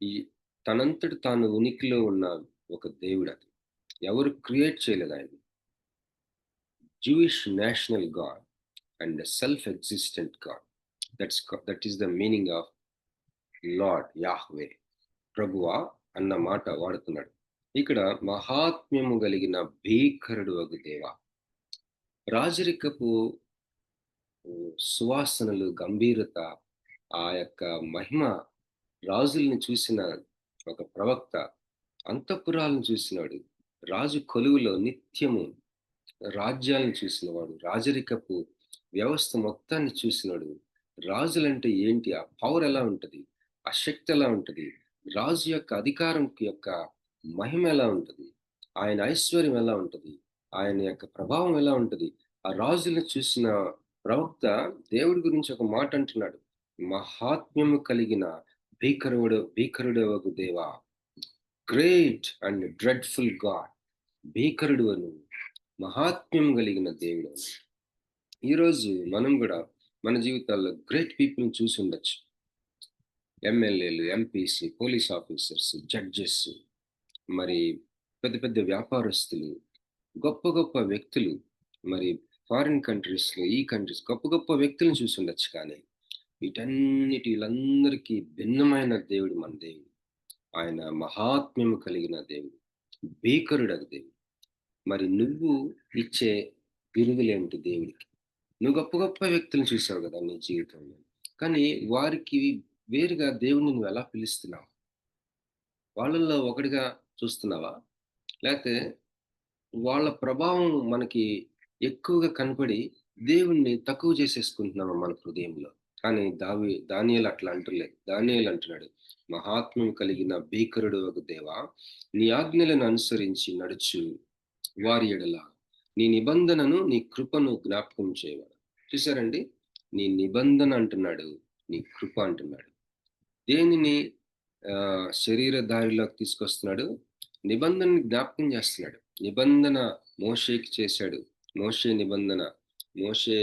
ఈ తనంతటి తాను ఉనికిలో ఉన్న ఒక దేవుడు. అది ఎవరు క్రియేట్ చేయలేదు ఆయన. Jewish national God and a self-existent God. That is the meaning of Lord, Yahweh. ప్రభువా అన్న మాట వాడుతున్నాడు. ఇక్కడ మహాత్మ్యము కలిగిన భీకరుడు వగు దేవా. రాజరికపు సువాసనలు, గంభీరత, ఆ యొక్క మహిమ, రాజుల్ని చూసిన ఒక ప్రవక్త, అంతఃపురాలను చూసినాడు, రాజు కొలువులో నిత్యము రాజ్యాలను చూసినవాడు, రాజరికపు వ్యవస్థ మొత్తాన్ని చూసినాడు. రాజులంటే ఏంటి, ఆ పవర్ ఎలా ఉంటుంది, ఆ శక్తి ఎలా ఉంటుంది, రాజు యొక్క అధికారం యొక్క మహిమ ఎలా ఉంటుంది, ఆయన ఐశ్వర్యం ఎలా ఉంటుంది, ఆయన యొక్క ప్రభావం ఎలా ఉంటుంది, ఆ రాజులను చూసిన ప్రవక్త దేవుడి గురించి ఒక మాట అంటున్నాడు. మహాత్మ్యము కలిగిన భీకరుడవగు దేవా, గ్రేట్ అండ్ డ్రెడ్ఫుల్ గాడ్. భీకరుడు అను, మహాత్మ్యం కలిగిన దేవుడు. ఈరోజు మనం కూడా మన జీవితాల్లో గ్రేట్ పీపుల్ని చూసి ఉండొచ్చు. ఎమ్మెల్యేలు, ఎంపీస్, పోలీస్ ఆఫీసర్స్, జడ్జెస్, మరి పెద్ద పెద్ద వ్యాపారస్తులు, గొప్ప గొప్ప వ్యక్తులు, మరి ఫారిన్ కంట్రీస్లో, ఈ కంట్రీస్ గొప్ప గొప్ప వ్యక్తులను చూసి ఉండొచ్చు. కానీ వీళ్ళందరికీ భిన్నమైన దేవుడు మన దేవుడు. ఆయన మహాత్మ్యము కలిగిన దేవుడు, భీకరుడు అది దేవుడు. మరి నువ్వు ఇచ్చే బిరుదులేంటి దేవుడికి? నువ్వు గొప్ప గొప్ప వ్యక్తులను చూసావు కదా నీ జీవితంలో, కానీ వారికి వేరుగా దేవుడిని నువ్వు ఎలా పిలుస్తున్నావు? వాళ్ళల్లో ఒకటిగా చూస్తున్నావా, లేకపోతే వాళ్ళ ప్రభావం మనకి ఎక్కువగా కనపడి దేవుణ్ణి తక్కువ చేసేసుకుంటున్నావా మన హృదయంలో? కానీ దానియేలు అట్లా అంటలేదు. దానియేలు అంటున్నాడు, మహాత్మ్యం కలిగిన భీకరుడు ఒక దేవా, నీ ఆజ్ఞలను అనుసరించి నడుచు వారి ఎడల నీ నిబంధనను నీ కృపను జ్ఞాపకం చేయవాడు. చూసారండి, నీ నిబంధన అంటున్నాడు, నీ కృప అంటున్నాడు. దేనిని శరీరధారిలోకి తీసుకొస్తున్నాడు? నిబంధనని జ్ఞాపకం చేస్తున్నాడు. నిబంధన మోషేకి చేశాడు. మోషే నిబంధన, మోషే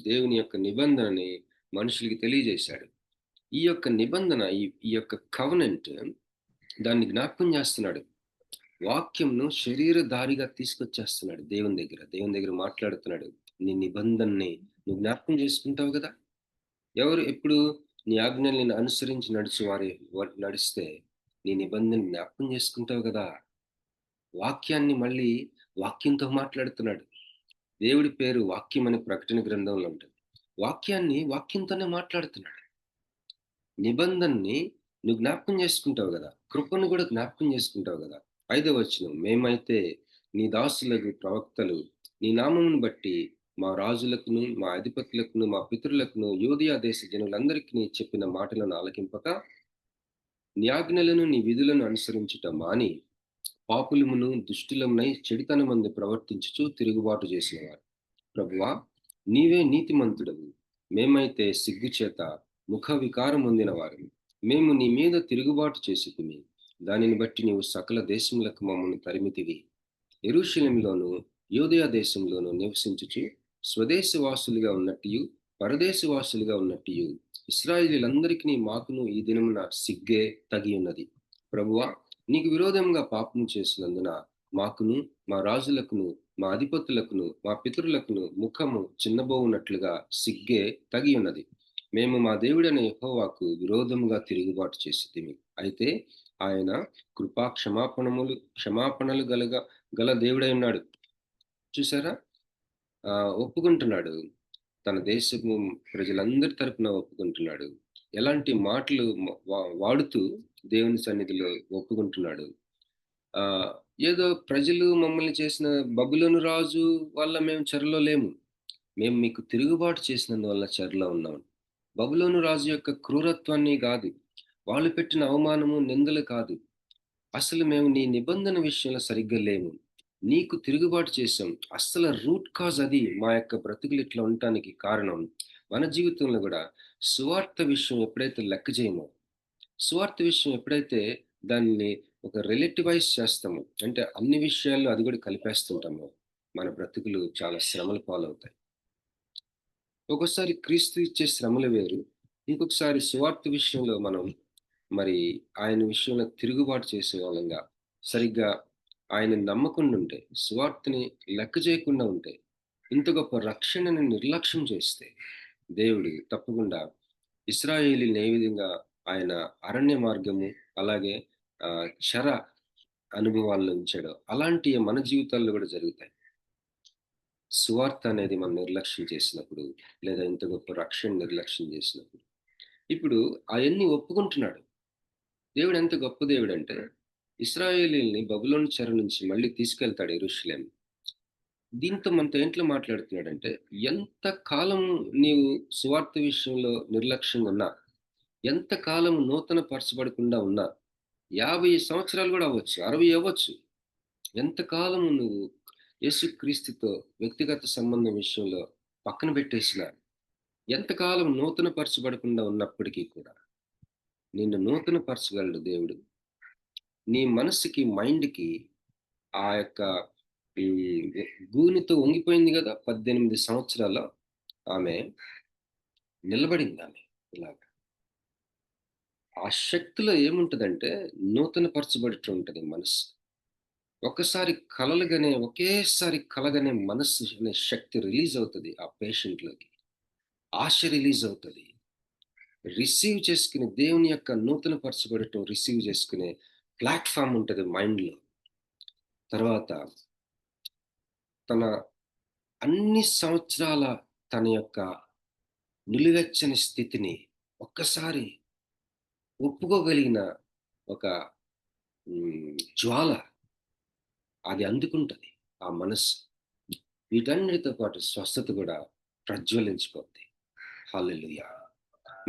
దేవుని యొక్క నిబంధనని మనుషులకి తెలియజేశాడు. ఈ యొక్క నిబంధన, ఈ యొక్క కవనెంట్, దాన్ని జ్ఞాపకం చేస్తున్నాడు. వాక్యంను శరీరధారిగా తీసుకొచ్చేస్తున్నాడు దేవుని దగ్గర మాట్లాడుతున్నాడు. నీ నిబంధనని నువ్వు జ్ఞాపకం చేసుకుంటావు కదా. ఎవరు ఎప్పుడు నీ ఆజ్ఞల్ని అనుసరించి నడిస్తే నీ నిబంధన జ్ఞాపకం చేసుకుంటావు కదా. వాక్యాన్ని మళ్ళీ వాక్యంతో మాట్లాడుతున్నాడు. దేవుడి పేరు వాక్యం అనే ప్రకటన గ్రంథంలో ఉంటుంది. వాక్యాన్ని వాక్యంతోనే మాట్లాడుతున్నాడు. నిబంధనని నువ్వు జ్ఞాపకం చేసుకుంటావు కదా, కృపను కూడా జ్ఞాపకం చేసుకుంటావు కదా. 5వ వచనం, మేమైతే నీ దాసులకు ప్రవక్తలు నీ నామమును బట్టి మా రాజులకును, మా అధిపతులకును, మా పితరులకును, యూదయ దేశ జనులందరికీ చెప్పిన మాటలను ఆలకింపక నీ ఆజ్ఞలను, నీ విధులను అనుసరించుట మాని పాపులమును దుష్టులమునై చెడితనమందు ప్రవర్తించుచు తిరుగుబాటు చేసినవారు. ప్రభువా, నీవే నీతిమంతుడవు. మేమైతే సిగ్గుచేత ముఖ వికారం పొందిన వారు. మేము నీ మీద తిరుగుబాటు చేసితిమి. దానిని బట్టి నీవు సకల దేశములకు మమ్మల్ని తరిమితివి. యెరూషలేములోను యూదయ దేశంలోను నివసించుచు స్వదేశవాసులుగా ఉన్నట్టు పరదేశవాసులుగా ఉన్నట్టు ఇశ్రాయేలీయులందరికీ మాకును ఈ దినమున సిగ్గే తగి ఉన్నది. ప్రభువా, నీకు విరోధంగా పాపం చేసినందున మాకును మా రాజులకును మా అధిపతులకును మా పితరులకును ముఖము చిన్నబోవునట్లుగా సిగ్గే తగి ఉన్నది. మేము మా దేవుడైన యెహోవాకు విరోధముగా తిరుగుబాటు చేసితిమి. అయితే ఆయన కృపా క్షమాపణలు గల దేవుడై ఉన్నాడు. చూసారా? ఒప్పుకుంటున్నాడు. తన దేశము ప్రజలందరి తరపున ఒప్పుకుంటున్నాడు. ఎలాంటి మాటలు వాడుతూ దేవుని సన్నిధిలో ఒప్పుకుంటున్నాడు. ఏదో ప్రజలు మమ్మల్ని చేసిన బబులోను రాజు వల్ల మేము చెరలో లేము. మేము మీకు తిరుగుబాటు చేసినందువల్ల చెరలో ఉన్నాం. బబులోను రాజు యొక్క క్రూరత్వాన్ని కాదు, వాళ్ళు పెట్టిన అవమానము నిందలు కాదు. అసలు మేము నీ నిబంధన విషయంలో సరిగ్గా లేము, నీకు తిరుగుబాటు చేసాం. అసలు రూట్ కాజ్ అది మా యొక్క బ్రతుకులు ఇట్లా ఉండటానికి కారణం. మన జీవితంలో కూడా సువార్త విషయం ఎప్పుడైతే లెక్క చేయమో, సువార్త విషయం ఎప్పుడైతే దాన్ని ఒక రిలేటివైజ్ చేస్తాము, అంటే అన్ని విషయాల్లో అది కూడా కలిపేస్తుంటాము, మన బ్రతుకులు చాలా శ్రమల పాలవుతాయి. ఒక్కోసారి క్రీస్తు ఇచ్చే శ్రమలు వేరు, ఇంకొకసారి సువార్త విషయంలో మనం మరి ఆయన విషయంలో తిరుగుబాటు చేసే వాళ్ళంగా, సరిగ్గా ఆయన నమ్మకుండా ఉంటే, సువార్తని లెక్క చేయకుండా ఉంటే, ఇంత గొప్ప రక్షణని నిర్లక్ష్యం చేస్తే, దేవుడు తప్పకుండా ఇశ్రాయేలీని ఏ విధంగా ఆయన అరణ్య మార్గము అలాగే శర అనుభవాల్లో ఉంచాడో అలాంటి మన జీవితాల్లో కూడా జరుగుతాయి. సువార్త అనేది మనం నిర్లక్ష్యం చేసినప్పుడు, లేదా ఇంత గొప్ప రక్షణ నిర్లక్ష్యం చేసినప్పుడు. ఇప్పుడు అవన్నీ ఒప్పుకుంటున్నాడు. దేవుడు ఎంత గొప్ప దేవుడు అంటే, ఇశ్రాయేలీల్ని బబులోను చెర నుంచి మళ్ళీ తీసుకెళ్తాడు యెరూషలేము. దీంతో మనతో ఏంట్లో మాట్లాడుతున్నాడంటే, ఎంత కాలం నీవు సువార్త విషయంలో నిర్లక్ష్యంగా ఉన్నా, ఎంత కాలం నూతన పరచబడకుండా ఉన్నా, 50 సంవత్సరాలు కూడా అవ్వచ్చు, 60 అవ్వచ్చు, ఎంతకాలము నువ్వు యేసుక్రీస్తుతో వ్యక్తిగత సంబంధం విషయంలో పక్కన పెట్టేసిన, ఎంతకాలం నూతన పరచబడకుండా ఉన్నప్పటికీ కూడా నిన్ను నూతన పరచగలడు దేవుడు. నీ మనసుకి, మైండ్కి ఆ యొక్క గూనితో వంగిపోయింది కదా 18 సంవత్సరాల ఆమె, నిలబడింది ఆమె ఇలాగా. ఆ శక్తిలో ఏముంటదంటే నూతన పరచబడుతూ ఉంటది మనసు. ఒకేసారి కలగనే మనస్సు అనే శక్తి రిలీజ్ అవుతుంది ఆ పేషెంట్లోకి. ఆశ రిలీజ్ అవుతుంది. రిసీవ్ చేసుకునే దేవుని యొక్క నూతన పరచబడటం రిసీవ్ చేసుకునే ప్లాట్ఫామ్ ఉంటుంది మైండ్లో. తర్వాత తన అన్ని సంవత్సరాల తన యొక్క నిలువెచ్చని స్థితిని ఒక్కసారి ఒప్పుకోగలిగిన ఒక జ్వాల అది అందుకుంటుంది ఆ మనస్సు. వీటన్నిటితో పాటు స్వస్థత కూడా ప్రజ్వలించిపోద్ది. హల్లెలూయా.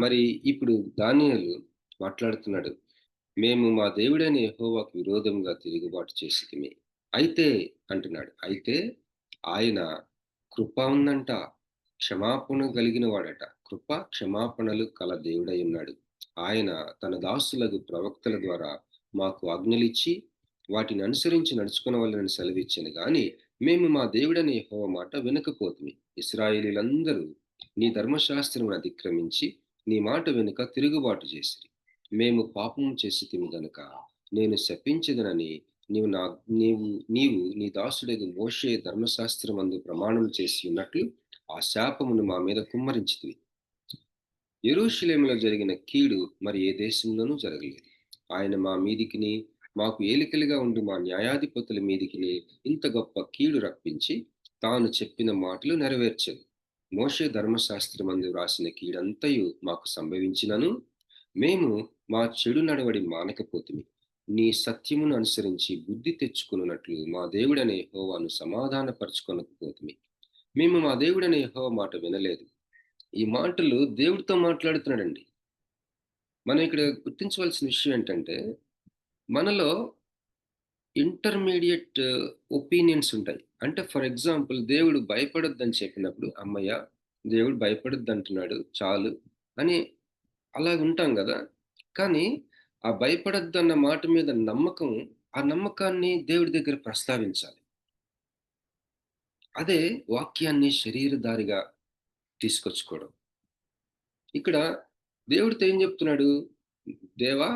మరి ఇప్పుడు దానియేలు మాట్లాడుతున్నాడు, మేము మా దేవుడైన యెహోవాకు విరోధంగా తిరుగుబాటు చేసితిమి. అయితే అంటున్నాడు, అయితే ఆయన కృప ఉందంట, క్షమాపణ కలిగిన వాడట, కృప క్షమాపణలు కల దేవుడై ఉన్నాడు. ఆయన తన దాసులకు ప్రవక్తల ద్వారా మాకు ఆజ్ఞలిచ్చి వాటిని అనుసరించి నడుచుకునవలెనని సెలవిచ్చాను గాని మేము మా దేవుడైన యెహోవా మాట వినకపోతిమి. ఇశ్రాయేలీలందరూ నీ ధర్మశాస్త్రమును అతిక్రమించి నీ మాట వెనుక తిరుగుబాటు చేసిరి. మేము పాపం చేసితిమి గనుక నేను శపించదనని నీవు నీ దాసుడైన మోషే ధర్మశాస్త్రమందు ప్రమాణం చేసి ఉన్నట్లు ఆ శాపమును మా మీద కుమ్మరించితివి. యెరూషలేములో జరిగిన కీడు మరి ఏ దేశంలోనూ జరగలేదు. ఆయన మా మీదికిని మాకు ఏలికలుగా ఉండి మా న్యాయాధిపతుల మీదికిని ఇంత గొప్ప కీడు రప్పించి తాను చెప్పిన మాటలు నెరవేర్చదు. మోషే ధర్మశాస్త్రమందు రాసిన కీడంతయు మాకు సంభవించినను మేము మా చెడు నడవడి మానకపోతిమి. నీ సత్యమును అనుసరించి బుద్ధి తెచ్చుకున్నట్లు మా దేవుడనే యెహోవాను సమాధానపరచుకొనకపోతిమి. మేము మా దేవుడనే యెహోవా మాట వినలేదు. ఈ మాటలు దేవుడితో మాట్లాడుతున్నాడండి. మనం ఇక్కడ గుర్తించవలసిన విషయం ఏంటంటే, మనలో ఇంటర్మీడియట్ ఒపీనియన్స్ ఉంటాయి. అంటే ఫర్ ఎగ్జాంపుల్, దేవుడు భయపడొద్దని చెప్పినప్పుడు, అమ్మయ్య దేవుడు భయపడొద్దు అంటున్నాడు చాలు అని అలాగ ఉంటాం కదా. కానీ ఆ భయపడొద్దు అన్న మాట మీద నమ్మకం, ఆ నమ్మకాన్ని దేవుడి దగ్గర ప్రస్తావించాలి. అదే వాక్యాన్ని శరీరధారిగా తీసుకొచ్చుకోవడం. ఇక్కడ దేవుడితో ఏం చెప్తున్నాడు, దేవా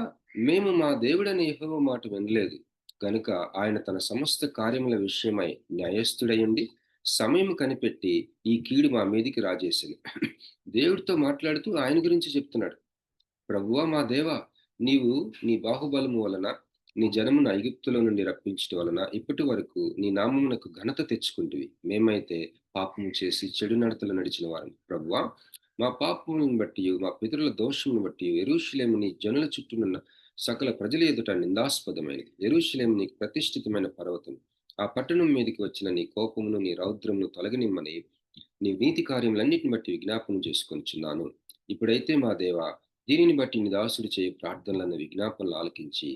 మేము మా దేవుడని యెహోవా మాట వినలేదు, గనుక ఆయన తన సమస్త కార్యముల విషయమై న్యాయస్థుడయుండి సమయం కనిపెట్టి ఈ కీడు మా మీదికి రాజేసింది. దేవుడితో మాట్లాడుతూ ఆయన గురించి చెప్తున్నాడు. ప్రభువా మా దేవా, నీవు నీ బాహుబలము వలన నీ జనమును ఐగుప్తులో నుండి రప్పించడం వలన ఇప్పటి వరకు నీ నామమునకు ఘనత తెచ్చుకుంటివి. మేమైతే పాపము చేసి చెడు నడతలు నడిచిన వారం. ప్రభువా, మా పాపములను బట్టి మా పితరుల దోషమును బట్టి యెరూషలేము నీ జనుల చుట్టూనున్న సకల ప్రజల ఎదుట నిందాస్పదమైనది. యెరూషలేము నీకు ప్రతిష్ఠితమైన పర్వతం. ఆ పట్టణం మీదకి వచ్చిన నీ కోపమును నీ రౌద్రమును తొలగనిమ్మని నీ నీతి కార్యములన్నిటిని బట్టి విజ్ఞాపనం చేసుకొనిచున్నాను. ఇప్పుడైతే మా దేవా, దీనిని బట్టి నీ దాసుడు చేయ ప్రార్థనలను విజ్ఞాపనలు ఆలకించి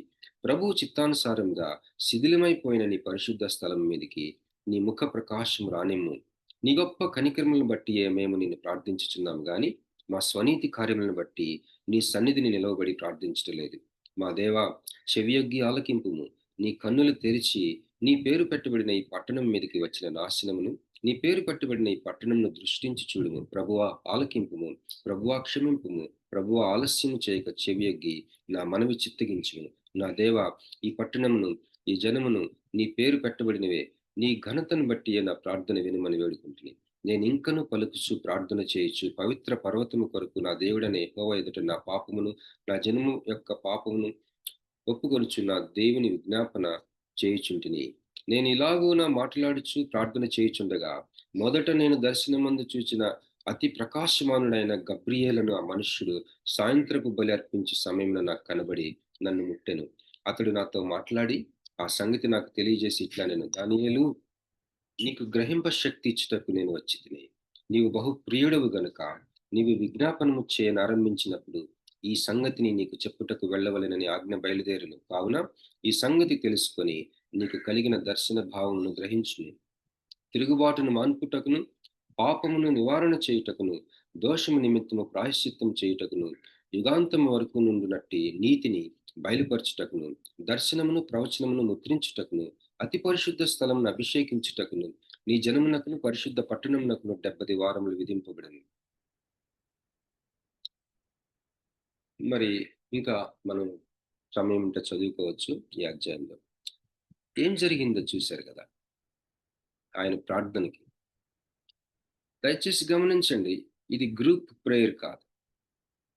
ప్రభువు చిత్తానుసారంగా శిథిలమైపోయిన నీ పరిశుద్ధ స్థలం మీదకి నీ ముఖ ప్రకాశం రానిమ్ము. నీ గొప్ప కనికరములను బట్టి మేము నిన్ను ప్రార్థించుచున్నాము గాని మా స్వనీతి కార్యములను బట్టి నీ సన్నిధిని నిలవబడి ప్రార్థించటలేదు. మా దేవా, చెవియొగ్గి ఆలకింపుము. నీ కన్నులు తెరిచి నీ పేరు పెట్టబడిన ఈ పట్టణం మీదకి వచ్చిన నాశనమును, నీ పేరు పెట్టబడిన ఈ పట్టణంను దృష్టించి చూడుము. ప్రభువా ఆలకింపుము. ప్రభువా క్షమింపుము. ప్రభువా ఆలస్యము చేయక చెవియొగ్గి నా మనవి చిత్తగించుము. నా దేవా, ఈ పట్టణమును ఈ జనమును నీ పేరు పెట్టబడినవే నీ ఘనతను బట్టి నా ప్రార్థన వినమని వేడుకుంటుని. నేను ఇంకను పలుకుచు ప్రార్థన చేయొచ్చు పవిత్ర పర్వతము కొరకు నా దేవుడనే యెహోవా ఎదుట నా పాపమును నా జనము యొక్క పాపమును ఒప్పుకొనుచు నా దేవుని విజ్ఞాపన చేయుచుంటిని. నేను ఇలాగూనా మాట్లాడుచు ప్రార్థన చేయుచుండగా మొదట నేను దర్శనమందు చూచిన అతి ప్రకాశమానుడైన గబ్రియేలను ఆ మనుష్యుడు సాయంత్రపు బలి అర్పించే సమయంలో నాకు కనబడి నన్ను ముట్టెను. అతడు నాతో మాట్లాడి ఆ సంగతి నాకు తెలియజేసి ఇట్లా, నేను దానియేలు, నీకు గ్రహింప శక్తి ఇచ్చుటకు నేను వచ్చి తిని, నీవు బహు ప్రియుడవు గనుక నీవు విజ్ఞాపనము చేయనారంభించినప్పుడు ఈ సంగతిని నీకు చెప్పుటకు వెళ్ళవలెనని ఆజ్ఞ బయలుదేరును. కావున ఈ సంగతి తెలుసుకొని నీకు కలిగిన దర్శన భావమును గ్రహించును. తిరుగుబాటును మాన్పుటకును, పాపమును నివారణ చేయుటకును, దోషము నిమిత్తము ప్రాయశ్చిత్తం చేయుటకును, యుగాంతము వరకు నుండునట్టి నీతిని బయలుపరచుటకును, దర్శనమును ప్రవచనమును ముద్రించుటకును, అతి పరిశుద్ధ స్థలమును అభిషేకించుటకును, నీ జనమునకును పరిశుద్ధ పట్టణమునకును 70 వారములు విధింపబడను. మరి ఇంకా మనం సమయం ఉంటే చదువుకోవచ్చు ఈ అధ్యాయంలో. ఏం జరిగిందో చూశారు కదా ఆయన ప్రార్థనకి. దయచేసి గమనించండి, ఇది గ్రూప్ ప్రేయర్ కాదు.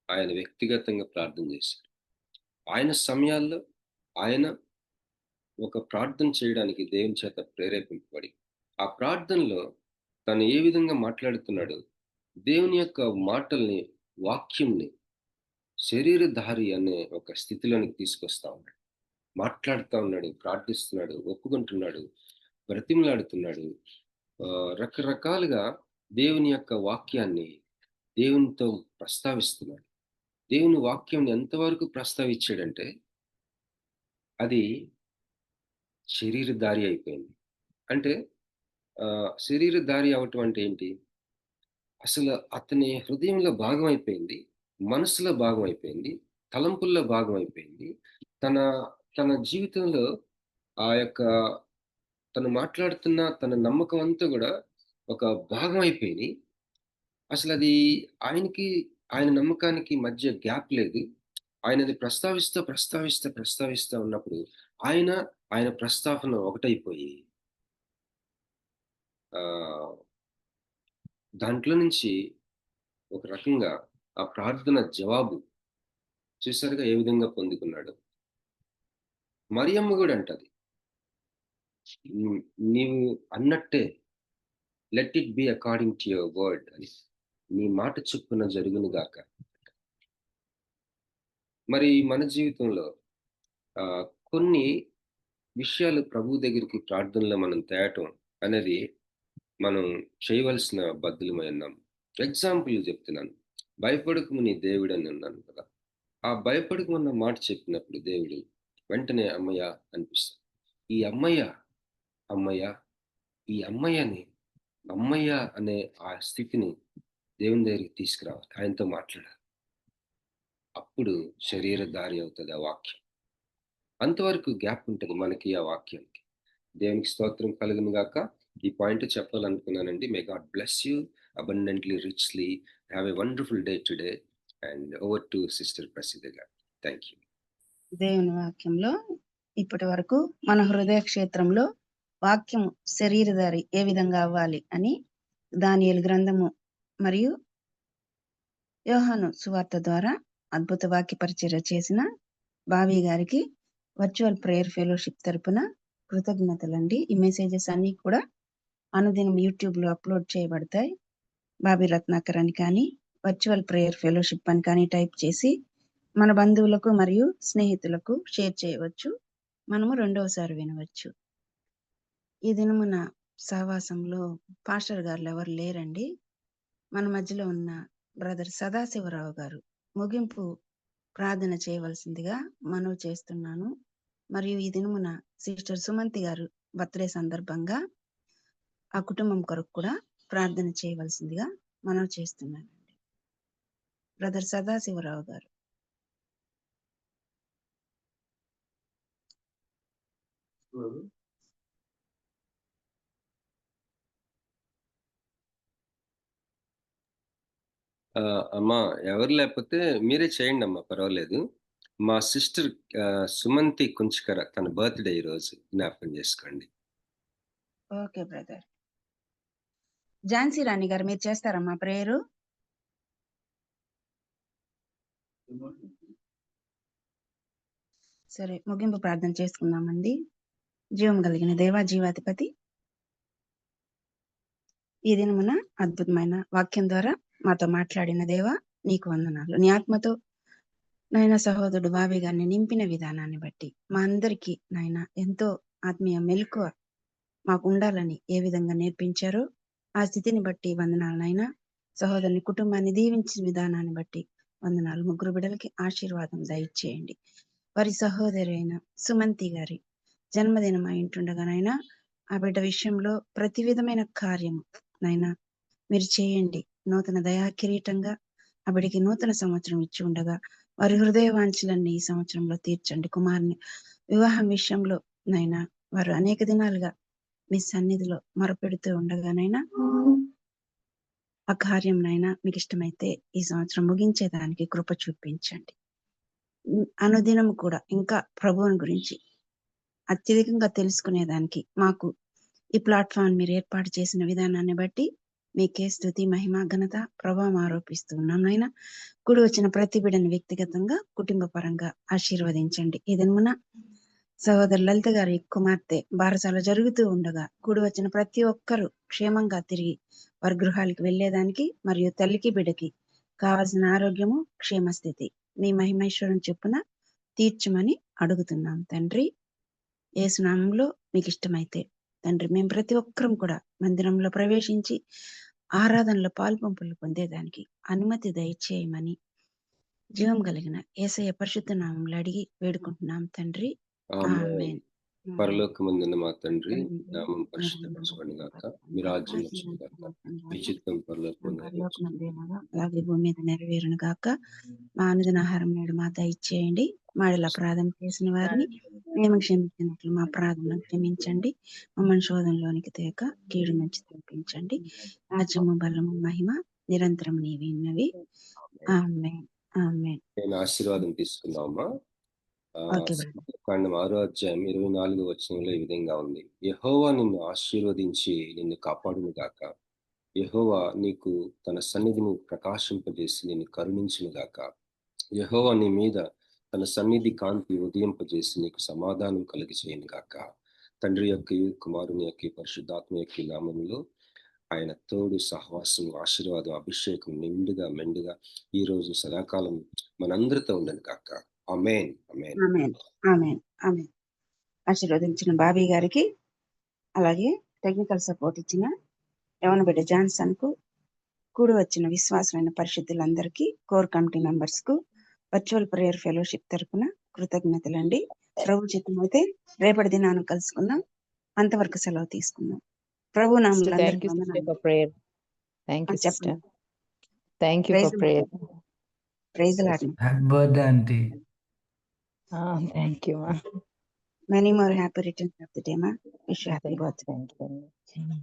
ఆయన వ్యక్తిగతంగా ప్రార్థన చేశారు. ఆయన సమయాల్లో ఆయన ఒక ప్రార్థన చేయడానికి దేవుని చేత ప్రేరేపింపబడి ఆ ప్రార్థనలో తను ఏ విధంగా మాట్లాడుతున్నాడు, దేవుని యొక్క మాటల్ని, వాక్యంని శరీరధారి అనే ఒక స్థితిలోనికి తీసుకొస్తా ఉన్నాడు. మాట్లాడుతూ ఉన్నాడు, ప్రార్థిస్తున్నాడు, ఒప్పుకుంటున్నాడు, బ్రతిమలాడుతున్నాడు. రకరకాలుగా దేవుని యొక్క వాక్యాన్ని దేవునితో ప్రస్తావిస్తున్నాడు. దేవుని వాక్యం ఎంతవరకు ప్రస్తావించాడంటే అది శరీరధారి అయిపోయింది. అంటే శరీరధారి అవటం అంటే ఏంటి? అసలు అతని హృదయంలో భాగం అయిపోయింది, మనసులో భాగం అయిపోయింది, తలంపుల్లో భాగం అయిపోయింది. తన తన జీవితంలో ఆ యొక్క తను మాట్లాడుతున్న తన నమ్మకం అంతా కూడా ఒక భాగం అయిపోయింది. అసలు అది ఆయన నమ్మకానికి మధ్య గ్యాప్ లేదు. ఆయనది ప్రస్తావిస్తూ ఉన్నప్పుడు ఆయన ప్రస్తావన ఒకటైపోయి దాంట్లో నుంచి ఒక రకంగా ఆ ప్రార్థన జవాబు చూసారుగా ఏ విధంగా పొందుకున్నాడు. మరియమ్మ కూడా అంటది, నీవు అన్నట్టే let it be according to your word అని, నీ మాట చొప్పున జరుగును గాక. మరి మన జీవితంలో కొన్ని విషయాలు ప్రభు దగ్గరికి ప్రార్థనలో మనం తేయటం అనేది మనం చేయవలసిన బద్దులమై ఉన్నాం. ఎగ్జాంపుల్ చెప్తున్నాను, భయపడకు నీ దేవుడు అని అన్నాను కదా. ఆ భయపడకున్న మాట చెప్పినప్పుడు దేవుడు వెంటనే అమ్మయ్య అనిపిస్తాడు. ఈ అమ్మయ్య అనే ఆ స్థితిని దేవుని దగ్గరికి తీసుకురావాలి, ఆయనతో మాట్లాడాలి. అప్పుడు శరీరధారి అవుతుంది ఆ వాక్యం. అంతవరకు గ్యాప్ ఉంటుంది మనకి ఆ వాక్యానికి. దేవునికి స్తోత్రం కలుగును గాక. ఈ పాయింట్ చెప్పాలనుకున్నానండి. May God bless you abundantly, richly. Have a wonderful day today. And over to Sister Prasida. Thank you. దేవుని వాక్యంలో ఇప్పటి వరకు మన హృదయ క్షేత్రంలో వాక్యము శరీరధారి ఏ విధంగా అవ్వాలి అని దానియేలు గ్రంథము మరియు యోహాను సువార్త ద్వారా అద్భుత వాక్య పరిచర్య చేసిన బావి గారికి వర్చువల్ ప్రేయర్ ఫెలోషిప్ తరపున కృతజ్ఞతలండి. ఈ మెసేజెస్ అన్ని కూడా అనుదినం యూట్యూబ్ లో అప్లోడ్ చేయబడతాయి. బాబీ రత్నాకర్ అని కానీ వర్చువల్ ప్రేయర్ ఫెలోషిప్ అని కానీ టైప్ చేసి మన బంధువులకు మరియు స్నేహితులకు షేర్ చేయవచ్చు. మనము రెండవసారి వినవచ్చు. ఈ దినమున సహవాసంలో పాస్టర్ గారు ఎవరు లేరండి. మన మధ్యలో ఉన్న బ్రదర్ సదాశివరావు గారు ముగింపు ప్రార్థన చేయవలసిందిగా మనవి చేస్తున్నాను. మరియు ఈ దినమున సిస్టర్ సుమంతి గారు బర్త్డే సందర్భంగా ఆ కుటుంబం కొరకు కూడా ప్రార్థన చేయవలసిందిగా మనవి చేస్తున్నానండి. బ్రదర్ సదాశివరావు గారు. అమ్మా ఎవరు లేకపోతే మీరే చేయండి అమ్మా, పర్వాలేదు. మా సిస్టర్ సుమంతి కుంచికర, తన బర్త్డే ఈరోజు జ్ఞాపకం చేసుకోండి. Okay brother. ఝాన్సీ రాణి గారు మీరు చేస్తారమ్మా ప్రేయరు? సరే, ముగింపు ప్రార్థన చేసుకుందామండి. జీవం కలిగిన దేవా, జీవాధిపతి, ఈ దినమున అద్భుతమైన వాక్యం ద్వారా మాతో మాట్లాడిన దేవా నీకు వందనాలు. నీ ఆత్మతో నాయన సహోదరుడు బావి గారిని నింపిన విధానాన్ని బట్టి మా అందరికీ నాయన ఎంతో ఆత్మీయ మెలకువ మాకు ఉండాలని ఏ విధంగా నేర్పించారో ఆ స్థితిని బట్టి వందనాలు నాయన. సహోదరుని కుటుంబాన్ని దీవించిన విధానాన్ని బట్టి వందనాలు. ముగ్గురు బిడ్డలకి ఆశీర్వాదం దయచేయండి. వారి సహోదరి అయిన సుమంతి గారి జన్మదినం అయింటుండగానైనా ఆ బిడ్డ విషయంలో ప్రతి విధమైన కార్యము నైనా మీరు చేయండి. నూతన దయా కిరీటంగా ఆ బిడ్డకి నూతన సంవత్సరం ఇచ్చి ఉండగా వారి హృదయ వాంఛలన్నీ ఈ సంవత్సరంలో తీర్చండి. కుమారుని వివాహం విషయంలో నైనా వారు అనేక దినాలుగా మీ సన్నిధిలో మొరపెడుతూ ఉండగానైనా ఆ కార్యం నైనా మీకు ఇష్టమైతే ఈ సంవత్సరం ముగించేదానికి కృప చూపించండి. అనుదినం కూడా ఇంకా ప్రభువుని గురించి అత్యధికంగా తెలుసుకునేదానికి మాకు ఈ ప్లాట్ఫామ్ మీరు ఏర్పాటు చేసిన విధానాన్ని బట్టి మీకే స్తుతి, మహిమ, ఘనత, ప్రభావం ఆరోపిస్తూ ఉన్నాం నాయన. కూడి వచ్చిన ప్రతి బిడ్డని వ్యక్తిగతంగా కుటుంబ పరంగా ఆశీర్వదించండి. ఈ దినమున సహోదరు లలిత గారి కుమార్తె బారసాల జరుగుతూ ఉండగా కూడి వచ్చిన ప్రతి ఒక్కరూ క్షేమంగా తిరిగి వారి గృహాలకు వెళ్లేదానికి మరియు తల్లికి బిడ్డకి కావాల్సిన ఆరోగ్యము, క్షేమస్థితి మీ మహిమేశ్వరం చొప్పున తీర్చమని అడుగుతున్నాం తండ్రి. యేసునామంలో మీకు ఇష్టమైతే తండ్రి మేము ప్రతి ఒక్కరం కూడా మందిరంలో ప్రవేశించి ఆరాధనలో పాల్పంపులు పొందేదానికి అనుమతి దయచేయమని జీవం కలిగిన యేసయ్య పరిశుద్ధ నామంలో అడిగి వేడుకుంటున్నాం తండ్రి. ఆమేన్. పరలోకమందున్న మా తండ్రి, నామం పరిశుద్ధపరచబడును గాక, మీ రాజ్యం వచ్చును గాక, మీ చిత్తం పరలోకమందు నెరవేరును. అలాగే భూమి మీద నెరవేరును గాక. మా అనుదిన ఆహారం నేడు మా దయచేయండి. మాడిలా అపరాధం చేసిన వారిని మేము క్షమించినట్లు మా అపరాధములను క్షమించండి. మమ్మల్ని శోధనలోనికి తేక కీడు నుంచి తప్పించండి. రాజ్యము, బలము, మహిమ నిరంతరం నీవి ఉన్నవి. ఆమేన్. ఆమేన్. నేను ఆశీర్వాదం తీసుకుందామా. Okay brother. కాండం 6వ అధ్యాయం 24వ వచనంలో ఈ విధంగా ఉంది. యెహోవా నిన్ను ఆశీర్వదించి నిన్ను కాపాడును గాక. యెహోవా నీకు తన సన్నిధిని ప్రకాశింపజేసి నిన్ను కరుణించును గాక. యెహోవా నీ మీద తన సన్నిధి కాంతి ఉదయింపజేసి నీకు సమాధానం కలిగజేయును గాక. తండ్రి యొక్క కుమారుని యొక్క పరిశుద్ధాత్మ యొక్క నామములో ఆయన తోడు, సహవాసం, ఆశీర్వాదం, అభిషేకం నిండుగా మెండుగా ఈ రోజు సదాకాలం మనందరితో ఉండను గాక. ఆమేన్. ఆమేన్. ఆమేన్. ఆమేన్. ఆమేన్. ఆశీర్వదించిన బాబీ గారికి, అలాగే టెక్నికల్ సపోర్ట్ ఇచ్చిన యవన బిడ్డ జాన్సన్ కు, కూడి వచ్చిన విశ్వాసమైన పరిశుద్ధులందరికీ, కోర్ కమిటీ మెంబర్స్ కు వర్చువల్ ప్రేయర్ ఫెలోషిప్ తరపున కృతజ్ఞతలండి. ప్రభు చిత్తమైతే రేపటి దినాన్ని కలుసుకుందాం. అంతవరకు సెలవు తీసుకుందాం. ప్రభు నామములో Thank అందరికీ you, sister, వందనాలు. for prayer. Thank you, sister. చెప్పండి. Thank you for prayer. Praise lord. Happy birthday aunty. Thank you, ma. Many more happy returns of the day ma. Wish you happy birthday. Thank you.